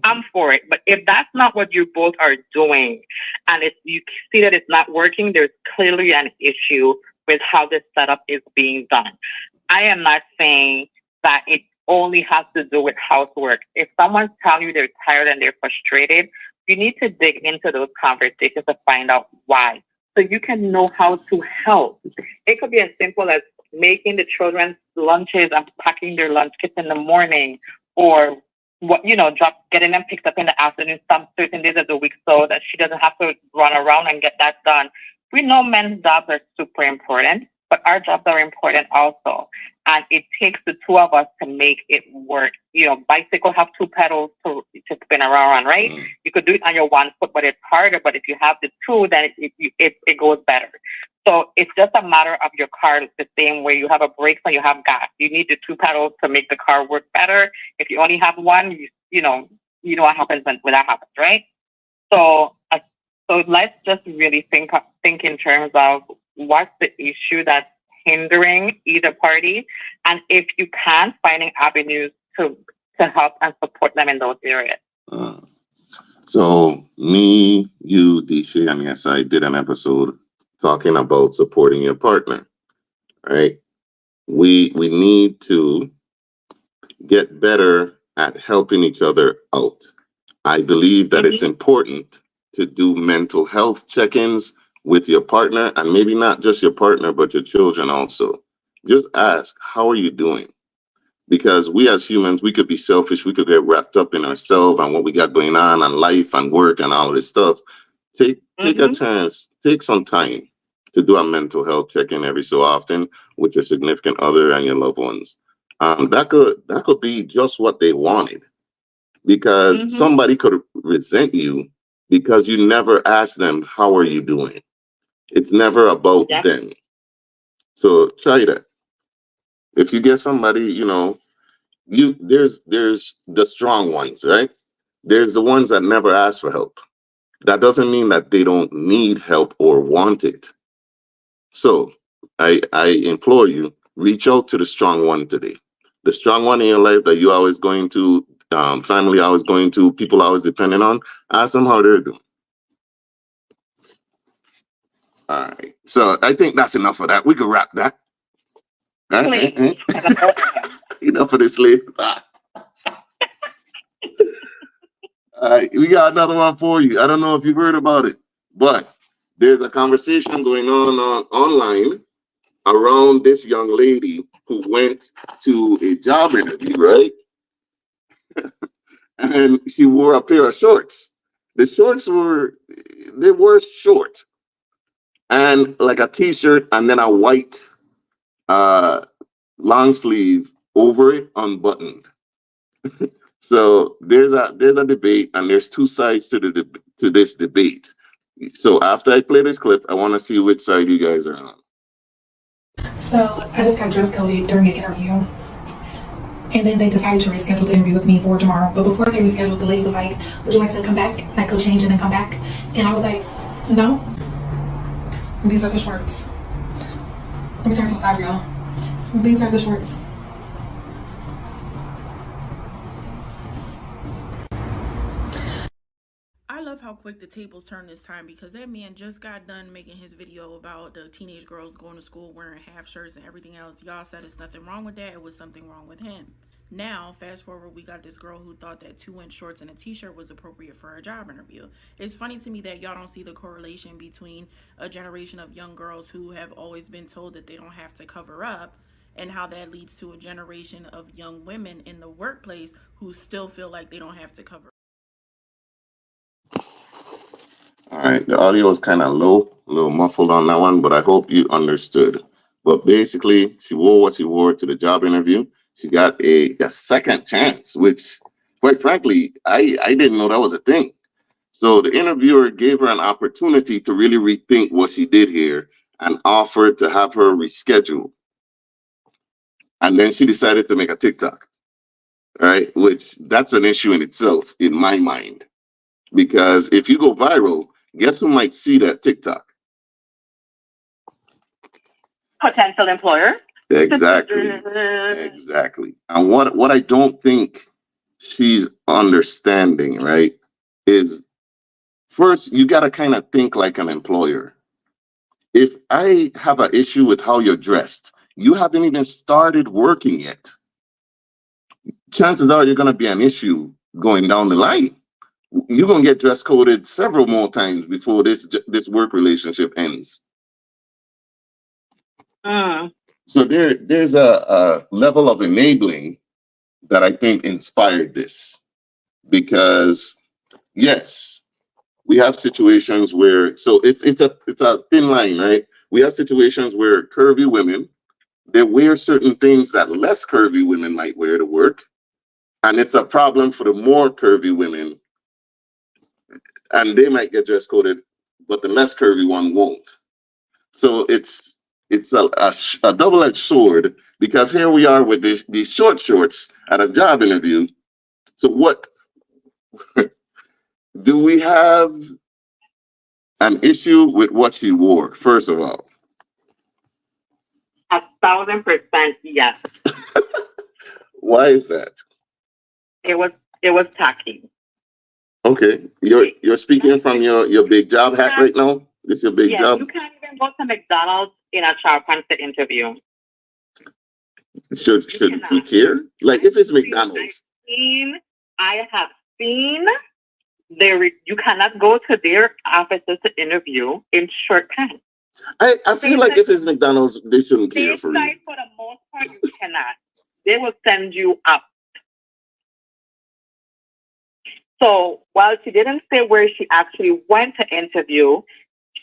I'm for it. But if that's not what you both are doing and you see that it's not working, there's clearly an issue with how this setup is being done. I am not saying that it only has to do with housework. If someone's telling you they're tired and they're frustrated, you need to dig into those conversations to find out why, so you can know how to help. It could be as simple as making the children's lunches and packing their lunch kits in the morning, or getting them picked up in the afternoon some certain days of the week so that she doesn't have to run around and get that done. We know men's jobs are super important, but our jobs are important also. And it takes the two of us to make it work. Bicycle have two pedals to spin around, right? You could do it on your one foot, but it's harder. But if you have the two, then it goes better. So it's just a matter of your car. It's the same way you have a brakes and you have gas. You need the two pedals to make the car work better. If you only have one, you know what happens when that happens, right? So let's just really think in terms of what's the issue that's hindering either party, and if you can, finding avenues to help and support them in those areas. So me, you, Disha, and yes, I did an episode talking about supporting your partner, right? We need to get better at helping each other out. I believe that it's Mm-hmm. important to do mental health check-ins with your partner, and maybe not just your partner, but your children also. Just ask, how are you doing? Because we as humans, we could be selfish, we could get wrapped up in ourselves and what we got going on and life and work and all this stuff. Take a Mm-hmm. chance, take some time to do a mental health check-in every so often with your significant other and your loved ones. That could be just what they wanted, because Mm-hmm. somebody could resent you because you never ask them, how are you doing? It's never about Yeah. them. So try that. If you get somebody, there's the strong ones, right? There's the ones that never ask for help. That doesn't mean that they don't need help or want it. So I implore you, reach out to the strong one today. The strong one in your life that you always going to, family always going to, people always depending on. Ask them how they're doing. All right. So I think that's enough of that. We could wrap that. All right. Please. Enough of this slave. All right, we got another one for you. I don't know if you've heard about it, but there's a conversation going on online around this young lady who went to a job interview, right? And she wore a pair of shorts. The shorts were short and like a t-shirt and then a white uh long sleeve over it unbuttoned. So there's a debate, and there's two sides to this debate. So after I play this clip, I want to see which side you guys are on. So I just got dress coded during an interview. And then they decided to reschedule the interview with me for tomorrow. But before they rescheduled, the lady was like, would you like to come back? Like go change and then come back? And I was like, no. These are the shorts. Let me turn to the side, y'all. These are the shorts. I love how quick the tables turn this time, because that man just got done making his video about the teenage girls going to school wearing half shirts and everything else. Y'all said it's nothing wrong with that. It was something wrong with him. Now, fast forward, we got this girl who thought that 2-inch shorts and a t-shirt was appropriate for a job interview. It's funny to me that y'all don't see the correlation between a generation of young girls who have always been told that they don't have to cover up, and how that leads to a generation of young women in the workplace who still feel like they don't have to cover up. All right, the audio is kind of low, a little muffled on that one, but I hope you understood. But basically, she wore what she wore to the job interview. She got a second chance, which, quite frankly, I didn't know that was a thing. So the interviewer gave her an opportunity to really rethink what she did here and offered to have her rescheduled. And then she decided to make a TikTok, right? Which that's an issue in itself, in my mind. Because if you go viral, guess who might see that TikTok? Potential employer. Exactly. Exactly. And what I don't think she's understanding, right, is first you got to kind of think like an employer. If I have an issue with how you're dressed, you haven't even started working yet. Chances are you're going to be an issue going down the line. You're going to get dress coded several more times before this work relationship ends. Mm. So there's a level of enabling that I think inspired this, because yes, we have situations where, so it's a thin line, right? We have situations where curvy women, they wear certain things that less curvy women might wear to work, and it's a problem for the more curvy women, and they might get dress coded, but the less curvy one won't. So it's a double-edged sword, because here we are with these short shorts at a job interview. So what do we have an issue with what she wore, first of all? 1,000% yes. Why is that? It was tacky. Okay, you're speaking from your big job hat right now. This your big Yeah, job. you can't even go to McDonald's in a sharp to interview. Should we cannot. care? Like if it's I've McDonald's, I have seen you cannot go to their offices to interview in short pants. I feel like if it's McDonald's, they shouldn't care for you. For the most part, you cannot. They will send you up. So while she didn't say where she actually went to interview,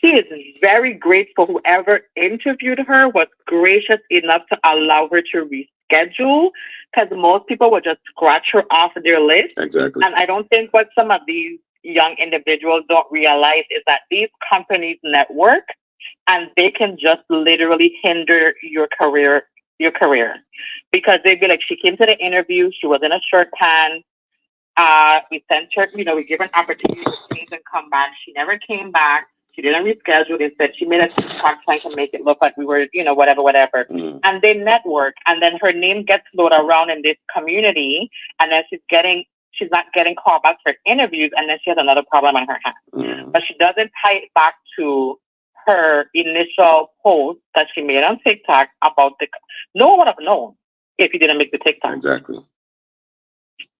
she is very grateful. Whoever interviewed her was gracious enough to allow her to reschedule, because most people would just scratch her off their list. Exactly. And I don't think what some of these young individuals don't realize is that these companies network, and they can just literally hinder your career, because they'd be like, she came to the interview, she was in a short pants. We sent her, we gave her an opportunity to change and come back. She never came back. She didn't reschedule. Instead, she made a TikTok trying to make it look like we were, whatever. Mm. And they network, and then her name gets floated around in this community, and then she's not getting called back for interviews, and then she has another problem on her hands. Mm. But she doesn't tie it back to her initial post that she made on TikTok about no one would have known if you didn't make the TikTok. Exactly.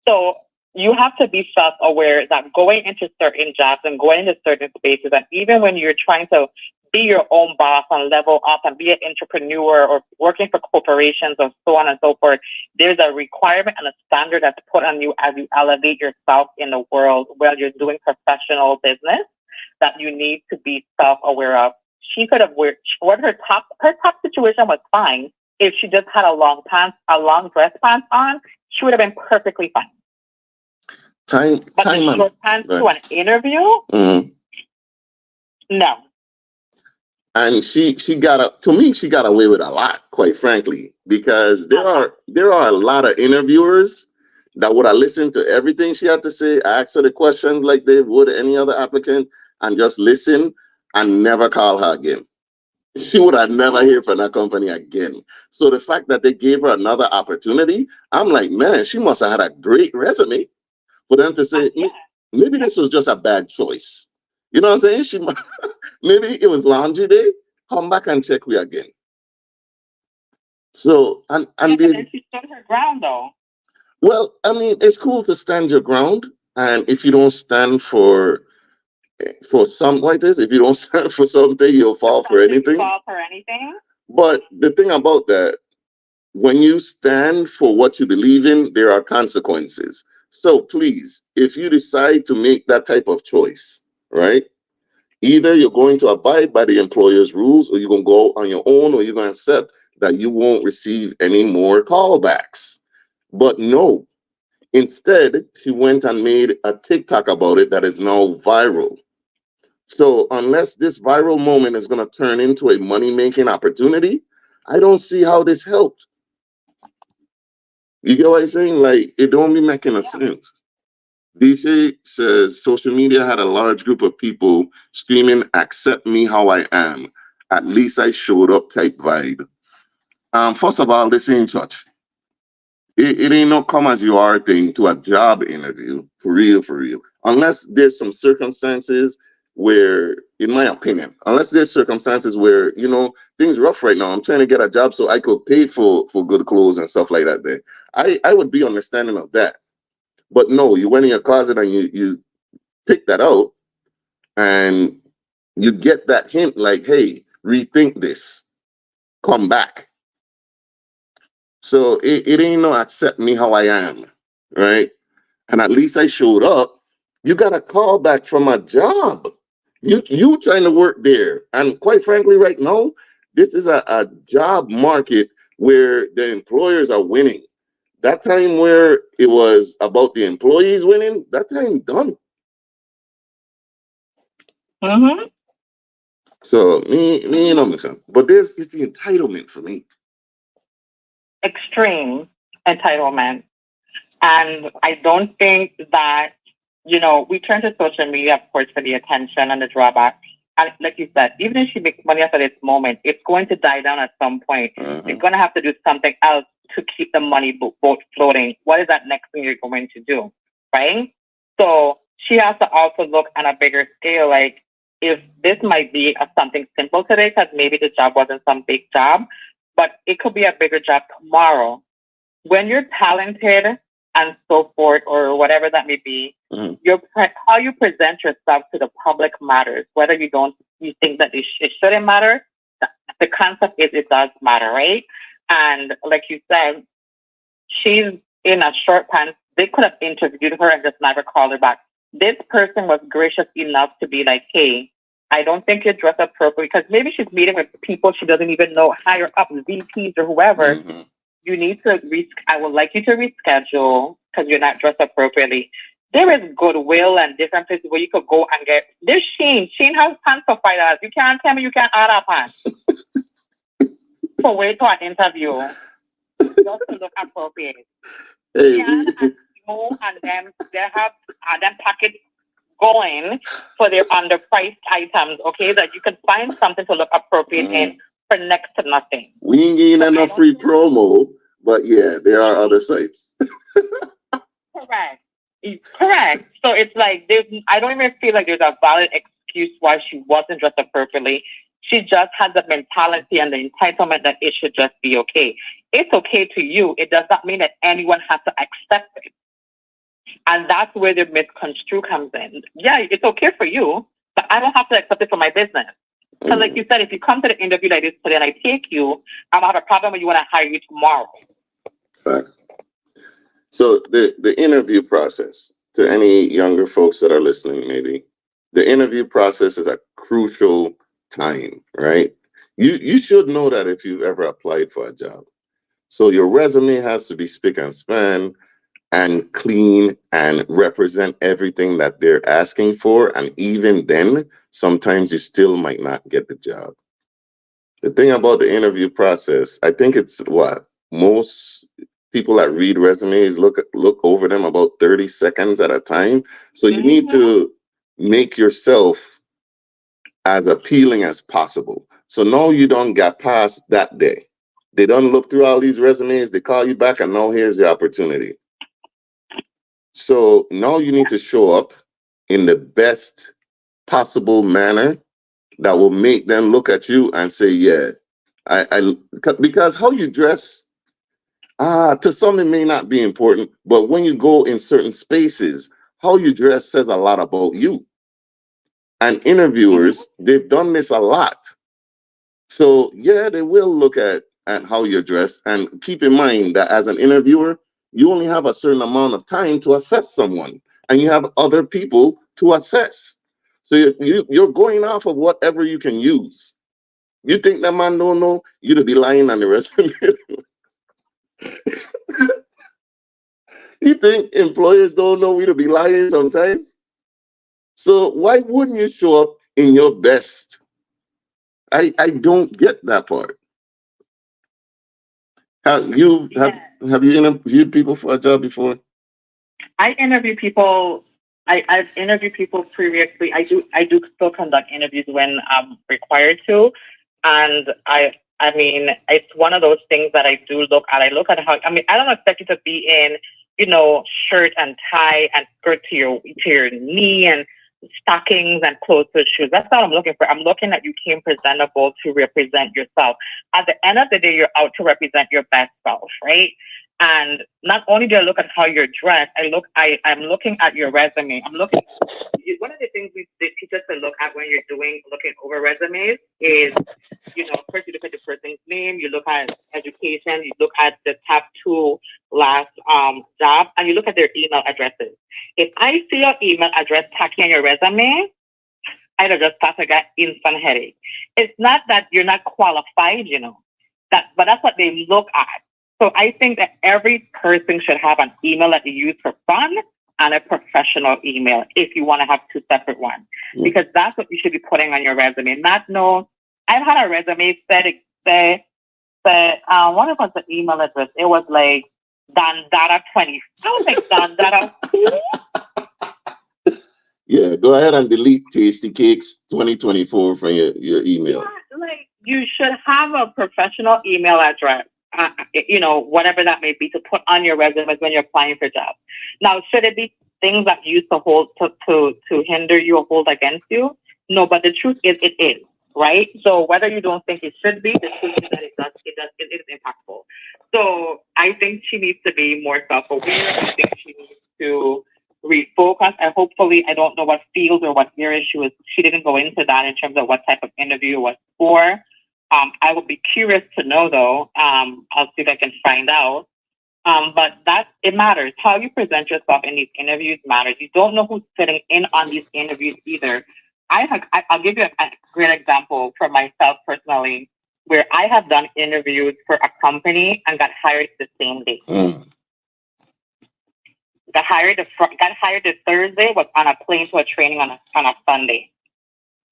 So you have to be self-aware that going into certain jobs and going into certain spaces, and even when you're trying to be your own boss and level up and be an entrepreneur or working for corporations or so on and so forth, there's a requirement and a standard that's put on you as you elevate yourself in the world while you're doing professional business that you need to be self-aware of. She could have her top situation was fine. If she just had a long dress pants on, she would have been perfectly fine. But the short pants to an interview? Mm-hmm. No. And she got away with a lot, quite frankly, because there are a lot of interviewers that would have listened to everything she had to say, ask her the questions like they would any other applicant, and just listen and never call her again. She would have never heard from that company again. So the fact that they gave her another opportunity, I'm like, man, she must have had a great resume for them to say, maybe this was just a bad choice. You know what I'm saying? Maybe it was laundry day. Come back and check me again. So and then she stood her ground though. Well, I mean, it's cool to stand your ground, and if you don't stand for something like this, if you don't stand for something, you'll fall for anything. But the thing about that, when you stand for what you believe in, there are consequences. So please, if you decide to make that type of choice, right? Either you're going to abide by the employer's rules, or you're going to go on your own, or you're going to accept that you won't receive any more callbacks. But no, instead, she went and made a TikTok about it that is now viral. So unless this viral moment is going to turn into a money-making opportunity, I don't see how this helped. You get what I'm saying? Like, it don't be making a sense. DJ says social media had a large group of people screaming, "Accept me how I am. At least I showed up" type vibe. First of all, this ain't church. It ain't no come as you are thing to a job interview, for real. Unless there's some circumstances where, in my opinion, things rough right now. I'm trying to get a job so I could pay for good clothes and stuff like that there. I would be understanding of that. But no, you went in your closet and you pick that out, and you get that hint like, hey, rethink this, come back. So it ain't no accept me how I am, right? And at least I showed up. You got a call back from a job. You trying to work there. And quite frankly, right now, this is a job market where the employers are winning. That time where it was about the employees winning, that time done. Mm-hmm. So me, listen. But it's the entitlement for me. Extreme entitlement. And I don't think that, we turn to social media, of course, for the attention and the drawback. And like you said, even if she makes money after this moment, it's going to die down at some point. Mm-hmm. You're going to have to do something else to keep the money boat floating. What is that next thing you're going to do? Right? So she has to also look on a bigger scale. Like, if this might be something simple today, because maybe the job wasn't some big job, but it could be a bigger job tomorrow. When you're talented and so forth, or whatever that may be, how you present yourself to the public matters. Whether you think that it shouldn't matter, the concept is it does matter, right? And like you said, she's in a short pants. They could have interviewed her and just never called her back. This person was gracious enough to be like, hey, I don't think you dress appropriately, because maybe she's meeting with people she doesn't even know, higher up, VPs or whoever. You need to I would like you to reschedule because you're not dressed appropriately. There is Goodwill and different places where you could go and get. There's Shane. Shane has pants for $5. You can't tell me you can't order pants. So wait to an interview. Just to look appropriate. Hey, Yeah, and you and them, they have them packets going for their underpriced items, okay? That you can find something to look appropriate in for next to nothing. we ain't getting enough free promo, but yeah, there are other sites. Correct. Correct. So it's like I don't even feel like there's a valid excuse why she wasn't dressed appropriately. She just has the mentality and the entitlement that it should just be okay. It's okay to you. It does not mean that anyone has to accept it. And that's where the misconstrue comes in. Yeah, it's okay for you, but I don't have to accept it for my business. Because like you said, if you come to the interview like this today and I take you, I'm going to have a problem when you want to hire you tomorrow. Fact. So the interview process, to any younger folks that are listening, maybe, the interview process is a crucial time, right? You should know that if you've ever applied for a job. So your resume has to be spick and span and clean and represent everything that they're asking for. And even then, sometimes you still might not get the job. The thing about the interview process, I think it's what most people that read resumes look over them about 30 seconds at a time. So you need to make yourself as appealing as possible. So now you don't get past that day. They don't look through all these resumes, they call you back, and now here's your opportunity. So now you need to show up in the best possible manner that will make them look at you and say, yeah, because how you dress, to some it may not be important, but when you go in certain spaces, how you dress says a lot about you. And interviewers, they've done this a lot. So yeah, they will look at how you're dressed. And keep in mind that as an interviewer, you only have a certain amount of time to assess someone, and you have other people to assess. So you're going off of whatever you can use. You think that man don't know? You'd be lying on the resume. You think employers don't know? We'd be lying sometimes. So why wouldn't you show up in your best? I don't get that part. Have you interviewed people for a job before? I interview people. I've interviewed people previously. I do still conduct interviews when I'm required to, and I mean, it's one of those things that I do look at. I look at how. I mean, I don't expect you to be in, shirt and tie and skirt to your knee and stockings and closed-toe shoes. That's not what I'm looking for. I'm looking at you came presentable to represent yourself. At the end of the day, you're out to represent your best self, right? And not only do I look at how you're dressed, I'm looking at your resume. One of the things they teach us to look at when you're looking over resumes is, first you look at the person's name, you look at education, you look at the top two last job, and you look at their email addresses. If I see your email address tacky on your resume, I'd just start to get instant headache. It's not that you're not qualified, but that's what they look at. So I think that every person should have an email that you use for fun and a professional email if you want to have two separate ones. Because that's what you should be putting on your resume. I've had a resume say, what was the email address? It was like Dandara20. I was like, Dandara. Yeah, go ahead and delete Tasty Cakes 2024 from your email. Yeah, like you should have a professional email address. Whatever that may be, to put on your resume when you're applying for jobs. Now, should it be things that used to hold to hinder you or hold against you. No, but the truth is it is, right? So whether you don't think it should be, the truth is that it is impactful. So I think she needs to be more self-aware. I think she needs to refocus. And hopefully, I don't know what field or what area she didn't go into that in terms of what type of interview it was for. I would be curious to know though. I'll see if I can find out. But it matters. How you present yourself in these interviews matters. You don't know who's sitting in on these interviews either. I'll give you a great example for myself personally, where I have done interviews for a company and got hired the same day. Got hired the Thursday, was on a plane to a training on a Sunday.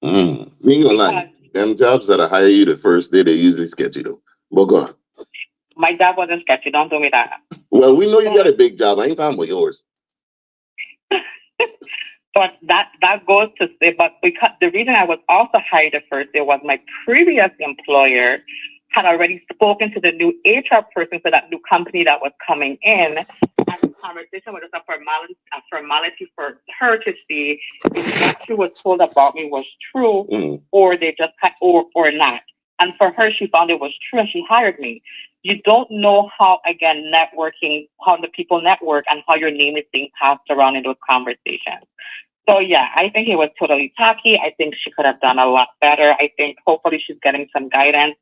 Me gonna lie. Them jobs that hire you the first day, they usually sketchy though. But go on. My job wasn't sketchy. Don't do me that. Well, we know you got a big job. I ain't talking about yours. But that goes to say, but because the reason I was also hired the first day was my previous employer had already spoken to the new HR person for that new company that was coming in, and the conversation was just a formality for her to see if what she was told about me was true, or they just or not. And for her, she found it was true, and she hired me. You don't know how, again, networking, how the people network, and how your name is being passed around in those conversations. So yeah, I think it was totally tacky. I think she could have done a lot better. I think hopefully she's getting some guidance.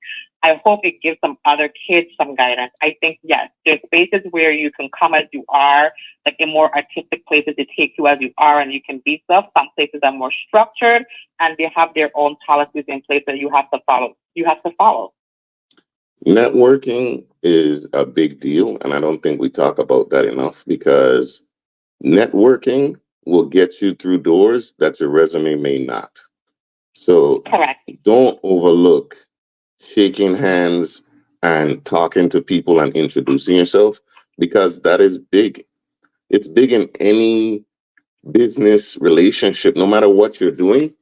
I hope it gives some other kids some guidance. I think, yes, there's spaces where you can come as you are, like in more artistic places, they take you as you are and you can be stuff. Some places are more structured and they have their own policies in place that you have to follow. Networking is a big deal, and I don't think we talk about that enough because networking will get you through doors that your resume may not. So Correct. Don't overlook shaking hands and talking to people and introducing yourself because that is big. It's big in any business relationship, no matter what you're doing.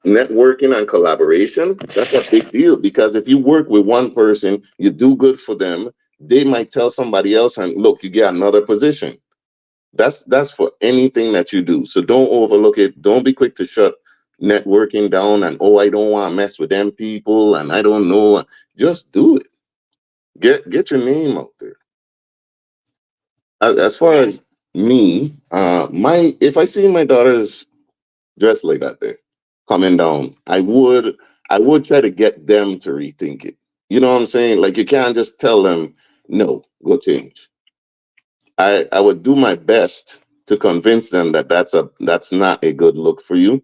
Networking and collaboration, that's a big deal because if you work with one person, you do good for them, they might tell somebody else and look, you get another position. That's for anything that you do. So don't overlook it. Don't be quick to shut networking down and I don't want to mess with them people and I don't know. Just do it. Get your name out there. As far as me, if I see my daughters dressed like that there, coming down, I would try to get them to rethink it. You know what I'm saying? Like you can't just tell them, no, go change. I would do my best to convince them that that's not a good look for you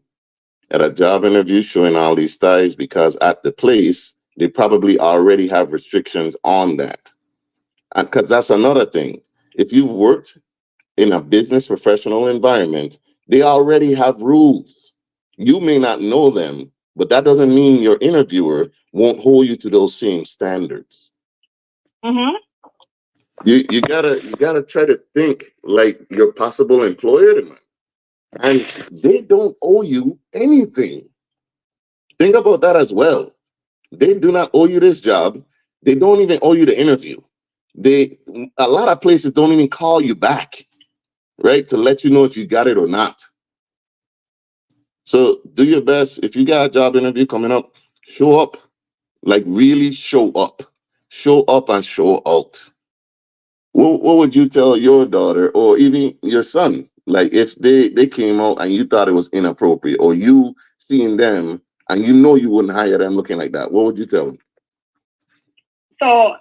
at a job interview showing all these ties because at the place they probably already have restrictions on that. And because that's another thing. If you've worked in a business professional environment, they already have rules. You may not know them, but that doesn't mean your interviewer won't hold you to those same standards. You gotta try to think like your possible employer, and they don't owe you anything. Think about that as well. They do not owe you this job. They don't even owe you the interview. A lot of places don't even call you back, right, to let you know if you got it or not. So do your best. If you got a job interview coming up, show up, like really show up and show out. What would you tell your daughter or even your son? Like if they came out and you thought it was inappropriate or you seeing them and you know you wouldn't hire them looking like that, what would you tell them? So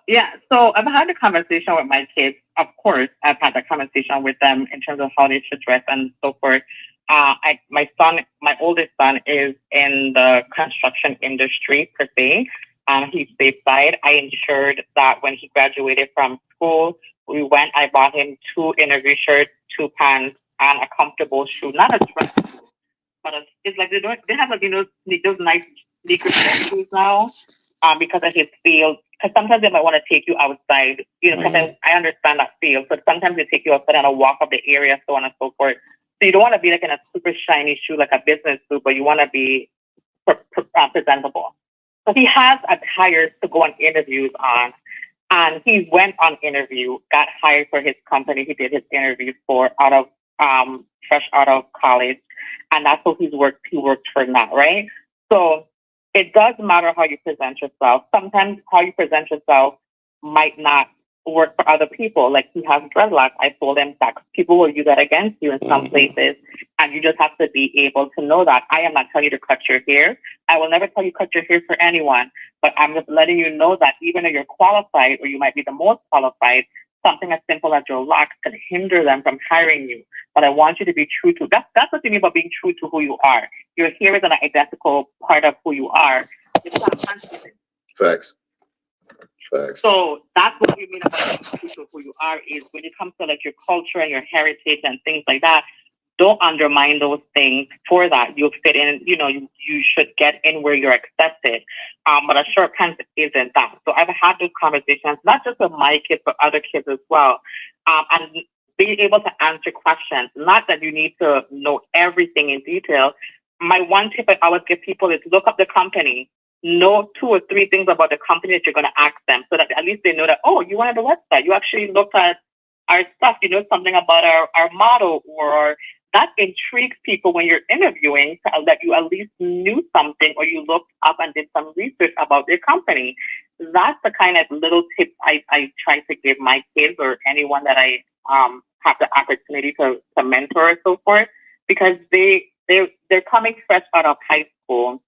I've had a conversation with my kids. Of course, I've had a conversation with them in terms of how they should dress and so forth. My oldest son is in the construction industry per se. He's stateside. I ensured that when he graduated from school, I bought him 2 interview shirts, 2 pants, and a comfortable shoe. Not a dress shoe, but it's like they have like, those nice sneaker shoes now, because of his field. Because sometimes they might want to take you outside, because I understand that field. So sometimes they take you outside and a walk of the area, so on and so forth. So you don't want to be like in a super shiny shoe, like a business suit, but you want to be presentable. So he has attires to go on interviews on. And he went on interview, got hired for his company. He did his interview for out of fresh out of college, and that's who he worked for now, right? So it does matter how you present yourself. Sometimes how you present yourself might not work for other people. Like he has dreadlocks. I told him that people will use that against you in some places, and you just have to be able to know that. I am not telling you to cut your hair. I will never tell you cut your hair for anyone, but I'm just letting you know that even though you're qualified or you might be the most qualified, something as simple as your locks can hinder them from hiring you. But I want you to be true to that's what you mean by being true to who you are. Your hair is an identical part of who you are. It's not constant. Facts. Facts. So that's what we mean about being true to who you are is when it comes to like your culture and your heritage and things like that, don't undermine those things for that. You'll fit in, you should get in where you're accepted. But a short pants isn't that. So I've had those conversations, not just with my kids, but other kids as well. And being able to answer questions, not that you need to know everything in detail. My one tip I always give people is look up the company. Know 2 or 3 things about the company that you're going to ask them so that at least they know that, oh, you went on the website. You actually looked at our stuff. You know something about our model, or that intrigues people when you're interviewing that you at least knew something or you looked up and did some research about their company. That's the kind of little tips I try to give my kids or anyone that I have the opportunity to mentor or so forth, because they're coming fresh out of high school.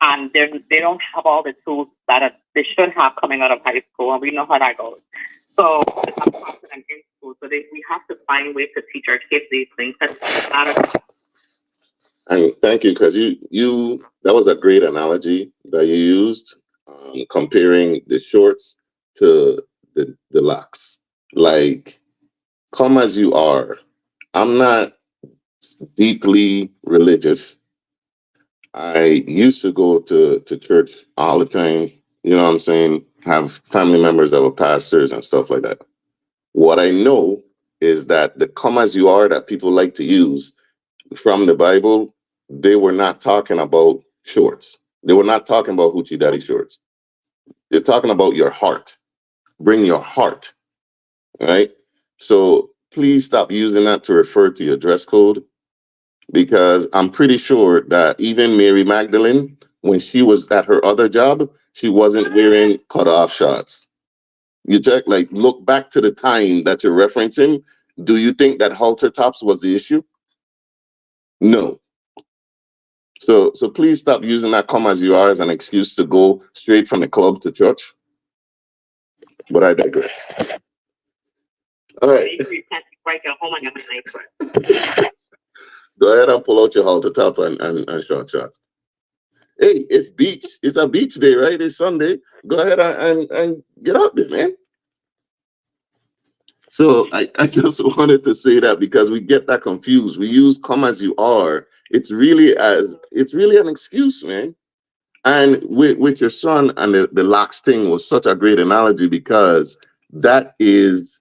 And they don't have all the tools that they should have coming out of high school, and we know how that goes. So it's not confident in school. So we have to find ways to teach our kids these things. That's not And thank you, because you that was a great analogy that you used, comparing the shorts to the locks. Like, come as you are. I'm not deeply religious. I used to go to church all the time, you know what I'm saying? Have family members that were pastors and stuff like that. What I know is that the come as you are that people like to use from the Bible, they were not talking about shorts. They were not talking about hoochie daddy shorts. They're talking about your heart. Bring your heart, right? So please stop using that to refer to your dress code, because I'm pretty sure that even Mary Magdalene, when she was at her other job, she wasn't wearing cutoff shorts. You check, like, look back to the time that you're referencing. Do you think that halter tops was the issue? No. So please stop using that come as you are as an excuse to go straight from the club to church. But I digress. All right. you can't break your home on your night. Go ahead and pull out your halter top and short shorts. Hey, it's beach. It's a beach day, right? It's Sunday. Go ahead and get out there, man. So I just wanted to say that because we get that confused. We use come as you are. It's really an excuse, man. And with your son and the locks thing was such a great analogy, because that is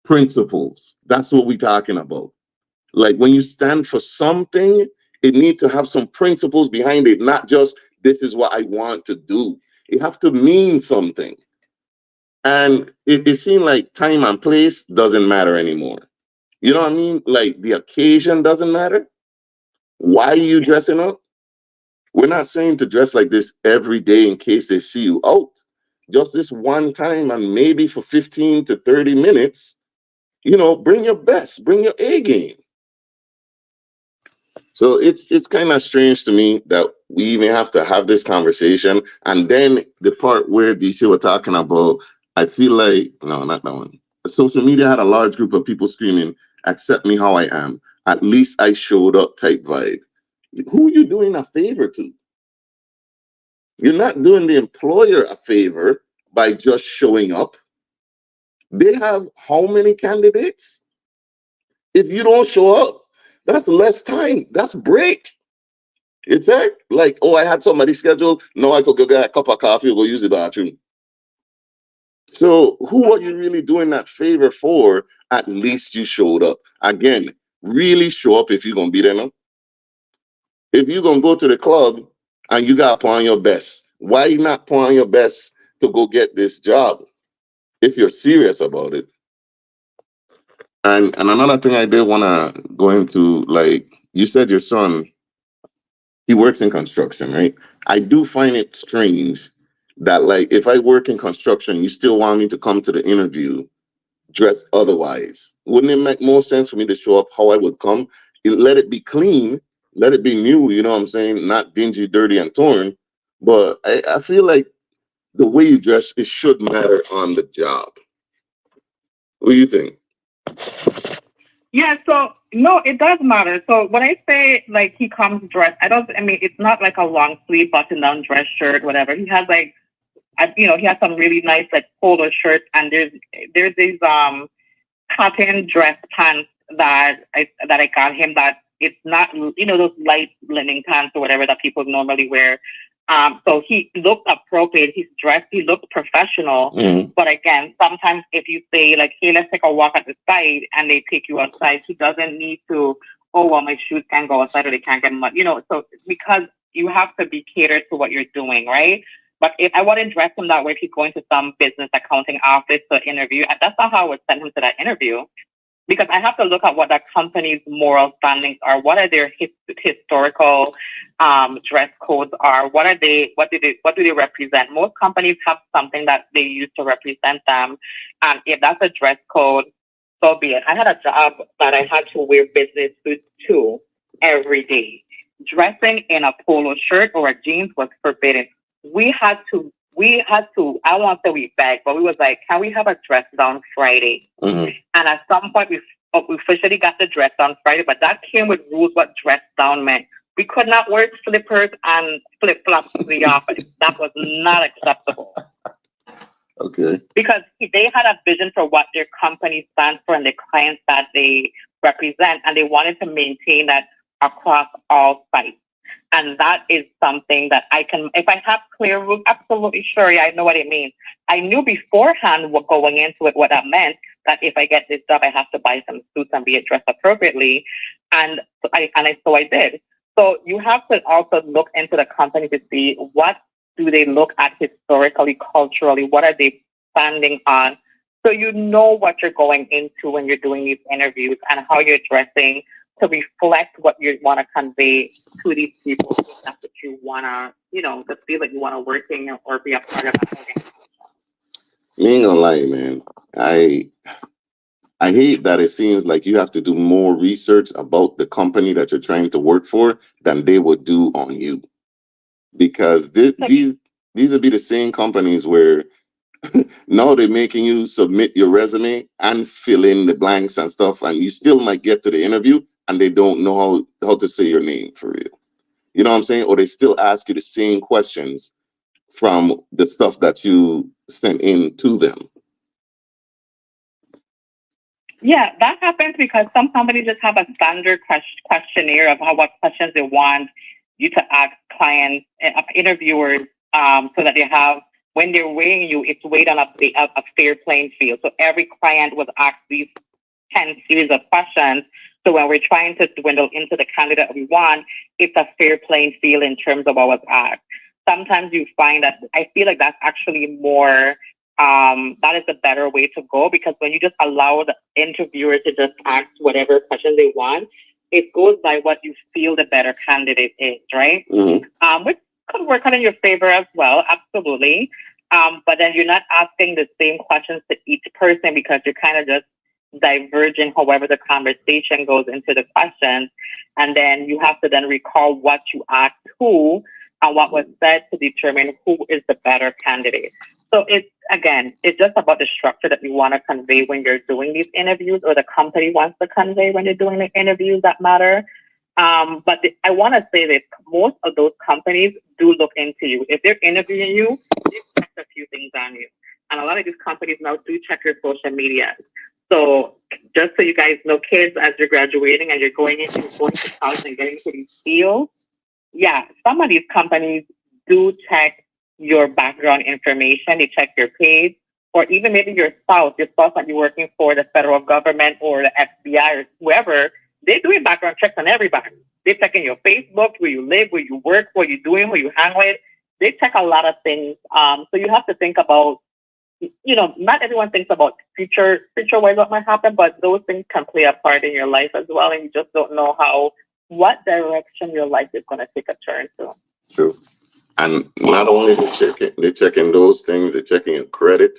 principles. That's what we're talking about. Like, when you stand for something, it needs to have some principles behind it, not just this is what I want to do. It have to mean something. And it seemed like time and place doesn't matter anymore. You know what I mean? Like, the occasion doesn't matter. Why are you dressing up? We're not saying to dress like this every day in case they see you out. Just this one time, and maybe for 15 to 30 minutes, bring your best, bring your A game. So it's kind of strange to me that we even have to have this conversation. And then the part where Disha were talking about, I feel like, no, not that one. Social media had a large group of people screaming, accept me how I am. At least I showed up type vibe. Who are you doing a favor to? You're not doing the employer a favor by just showing up. They have how many candidates? If you don't show up, that's less time. That's break. It's like, oh, I had somebody scheduled. No, I could go get a cup of coffee or go use the bathroom. So who are you really doing that favor for? At least you showed up. Again, really show up if you're going to be there now. If you're going to go to the club and you got to put on your best, why you not put on your best to go get this job? if you're serious about it. And another thing I did want to go into, like you said, your son, he works in construction, right? I do find it strange that, like, if I work in construction, you still want me to come to the interview dressed otherwise. Wouldn't it make more sense for me to show up how I would come? Let it be clean, let it be new, you know what I'm saying? Not dingy, dirty, and torn. But I feel like the way you dress, it should matter on the job. What do you think? Yeah, so no, it does matter. So when I say like he comes dressed, I mean, it's not like a long sleeve button down dress shirt, whatever. He has like, he has some really nice like polo shirts, and there's these cotton dress pants that I got him, that it's not, those light linen pants or whatever that people normally wear. So he looked appropriate. He's dressed. He looked professional. Mhm. But again, sometimes if you say like, "Hey, let's take a walk at the side," and they take you outside, he doesn't need to. Oh well, my shoes can't go outside or they can't get mud. So because you have to be catered to what you're doing, right? But if I wouldn't dress him that way, if he's going to some business accounting office to interview, that's not how I would send him to that interview, because I have to look at what that company's moral standings are. What are their historical dress codes are? What are they? What do they represent? Most companies have something that they use to represent them, and if that's a dress code, so be it. I had a job that I had to wear business suits to every day. Dressing in a polo shirt or a jeans was forbidden. We had to, I won't say we begged, but we was like, can we have a dress down Friday? Mhm. And at some point, we officially got the dress down Friday, but that came with rules what dress down meant. We could not wear slippers and flip flops to the office. That was not acceptable, Okay. because they had a vision for what their company stands for and the clients that they represent, and they wanted to maintain that across all sites. And that is something that I can, if I have clear rules, absolutely sure, yeah, I know what it means. I knew beforehand what going into it, what that meant, that if I get this job, I have to buy some suits and be dressed appropriately. And so I did. So you have to also look into the company to see what do they look at historically, culturally, what are they standing on? So you know what you're going into when you're doing these interviews, and how you're dressing to reflect what you want to convey to these people. If that's what you want to, to feel that you want to work in or be a part of an organization. Me ain't gonna lie, man. I hate that it seems like you have to do more research about the company that you're trying to work for than they would do on you. Because these would be the same companies where now they're making you submit your resume and fill in the blanks and stuff, and you still might get to the interview and they don't know how to say your name for real. You know what I'm saying? Or they still ask you the same questions from the stuff that you sent in to them. Yeah, that happens because some companies just have a standard questionnaire of what questions they want you to ask clients, interviewers, so that they have, when they're weighing you, it's weighed on a fair playing field. So every client was asked these 10 series of questions. So when we're trying to dwindle into the candidate we want, it's a fair playing field in terms of what was asked. Sometimes you find that, I feel like that's actually more, that is a better way to go, because when you just allow the interviewer to just ask whatever question they want, it goes by what you feel the better candidate is, right? Mm-hmm. Which could work out in your favor as well, absolutely. But then you're not asking the same questions to each person, because you're kind of just diverging however the conversation goes into the questions. And then you have to then recall what you asked who and what was said to determine who is the better candidate. So it's just about the structure that you want to convey when you're doing these interviews, or the company wants to convey when you're doing the interviews that matter. But I want to say that most of those companies do look into you. If they're interviewing you, they check a few things on you. And a lot of these companies now do check your social media. So just so you guys know, kids, as you're graduating and you're going to college and getting into these fields, yeah, some of these companies do check your background information. They check your page, or even maybe your spouse that you're working for the federal government or the FBI or whoever. They're doing background checks on everybody. They're checking your Facebook, where you live, where you work, what you're doing, who you hang with. They check a lot of things. So you have to think about not everyone thinks about future ways what might happen, but those things can play a part in your life as well, and you just don't know what direction your life is going to take a turn to. True. And not only they're checking those things, they're checking your credit,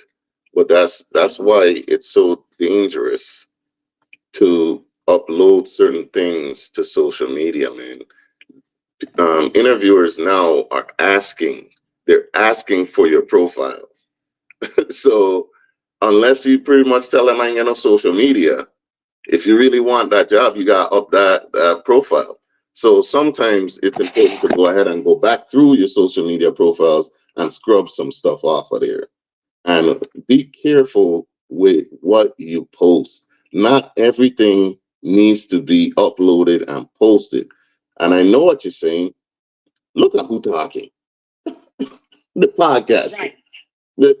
but that's why it's so dangerous to upload certain things to social media, man. Interviewers now are they're asking for your profiles. So unless you pretty much tell them I ain't got no social media, if you really want that job, you got to up that profile. So sometimes it's important to go ahead and go back through your social media profiles and scrub some stuff off of there. And be careful with what you post. Not everything needs to be uploaded and posted. And I know what you're saying. Look at who talking. The podcaster, Right.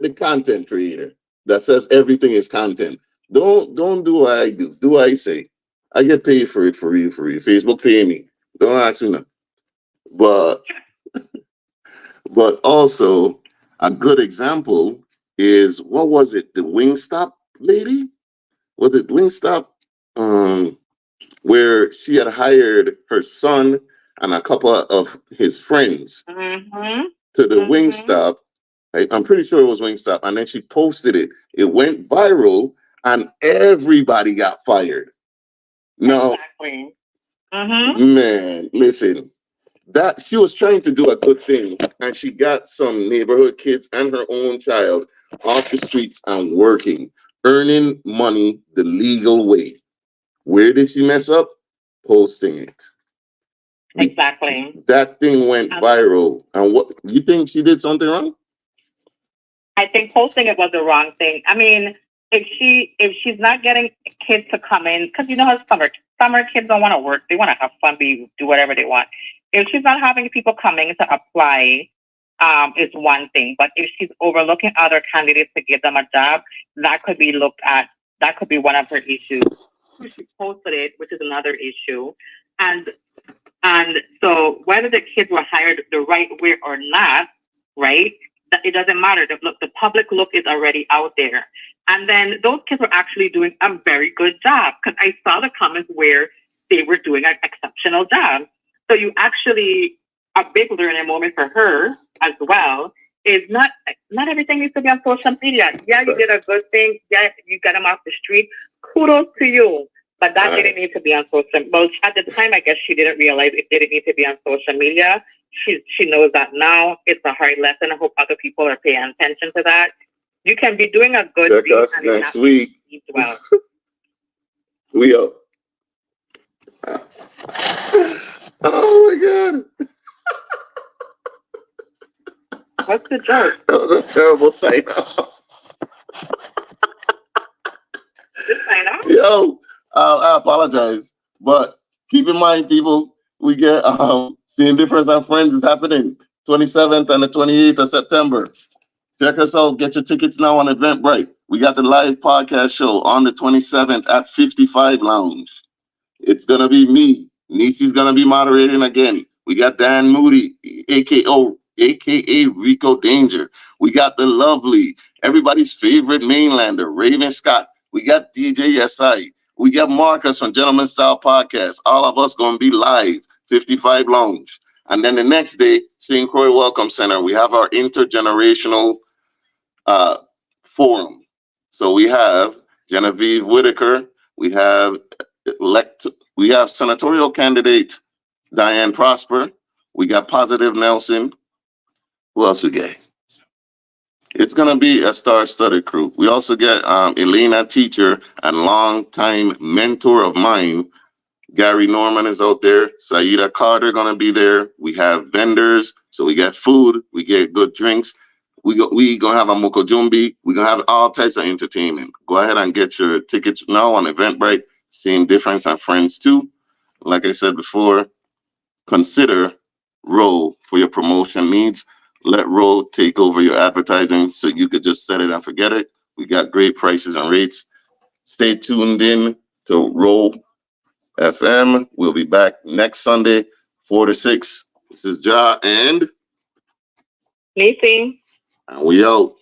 the content creator that says everything is content. Don't do what I do. Do what I say. I get paid for it for you. Facebook pay me. Don't ask me nothing. But also a good example is, what was it? The Wingstop lady? Was it Wingstop? Where she had hired her son and a couple of his friends Mm-hmm. to the Wingstop. I'm pretty sure it was Wingstop. And then she posted it. It went viral and everybody got fired. No, Exactly. Mm-hmm. man, listen, that she was trying to do a good thing and she got some neighborhood kids and her own child off the streets and working, earning money the legal way. Where did she mess up? Posting it. Exactly. That thing went viral. And what you think, she did something wrong? I think posting it was the wrong thing. I mean, if she's not getting kids to come in, because how summer kids don't want to work, they want to have fun, do whatever they want. If she's not having people coming to apply, is one thing. But if she's overlooking other candidates to give them a job, that could be looked at. That could be one of her issues. She posted it, which is another issue, and so whether the kids were hired the right way or not, right? That it doesn't matter. The public look is already out there. And then those kids were actually doing a very good job, because I saw the comments where they were doing an exceptional job. So a big learning moment for her as well is not everything needs to be on social media. Yeah, you did a good thing. Yeah, you got them off the street. Kudos to you. But that didn't need to be on social. Well, at the time, I guess she didn't realize it didn't need to be on social media. She knows that now. It's a hard lesson. I hope other people are paying attention to that. You can be doing a good thing. Check us next week. Well. We up. Oh my God. What's the joke? That was a terrible sign off. This sign off? Yo, I apologize. But keep in mind, people, we get Seeing Difference and Friends is happening 27th and the 28th of September. Check us out. Get your tickets now on Eventbrite. We got the live podcast show on the 27th at 55 Lounge. It's going to be me. Neci's going to be moderating again. We got Dan Moody, aka Rico Danger. We got the lovely, everybody's favorite mainlander, Raven Scott. We got DJ SI. We got Marcus from Gentleman Style Podcast. All of us going to be live, 55 Lounge. And then the next day, St. Croix Welcome Center, we have our intergenerational forum. So we have Genevieve Whitaker. We have senatorial candidate Diane Prosper. We got Positive Nelson. Who else we get? It's going to be a star-studded crew. We also get Elena, teacher and longtime mentor of mine. Gary Norman is out there. Saida Carter going to be there. We have vendors. So we get food. We get good drinks. We going to have a Mokojumbi. We're going to have all types of entertainment. Go ahead and get your tickets now on Eventbrite. Same Difference and Friends too. Like I said before, consider Row for your promotion needs. Let Row take over your advertising so you could just set it and forget it. We got great prices and rates. Stay tuned in to Row FM. We'll be back next Sunday, 4 to 6. This is Jah and Neci. And we out.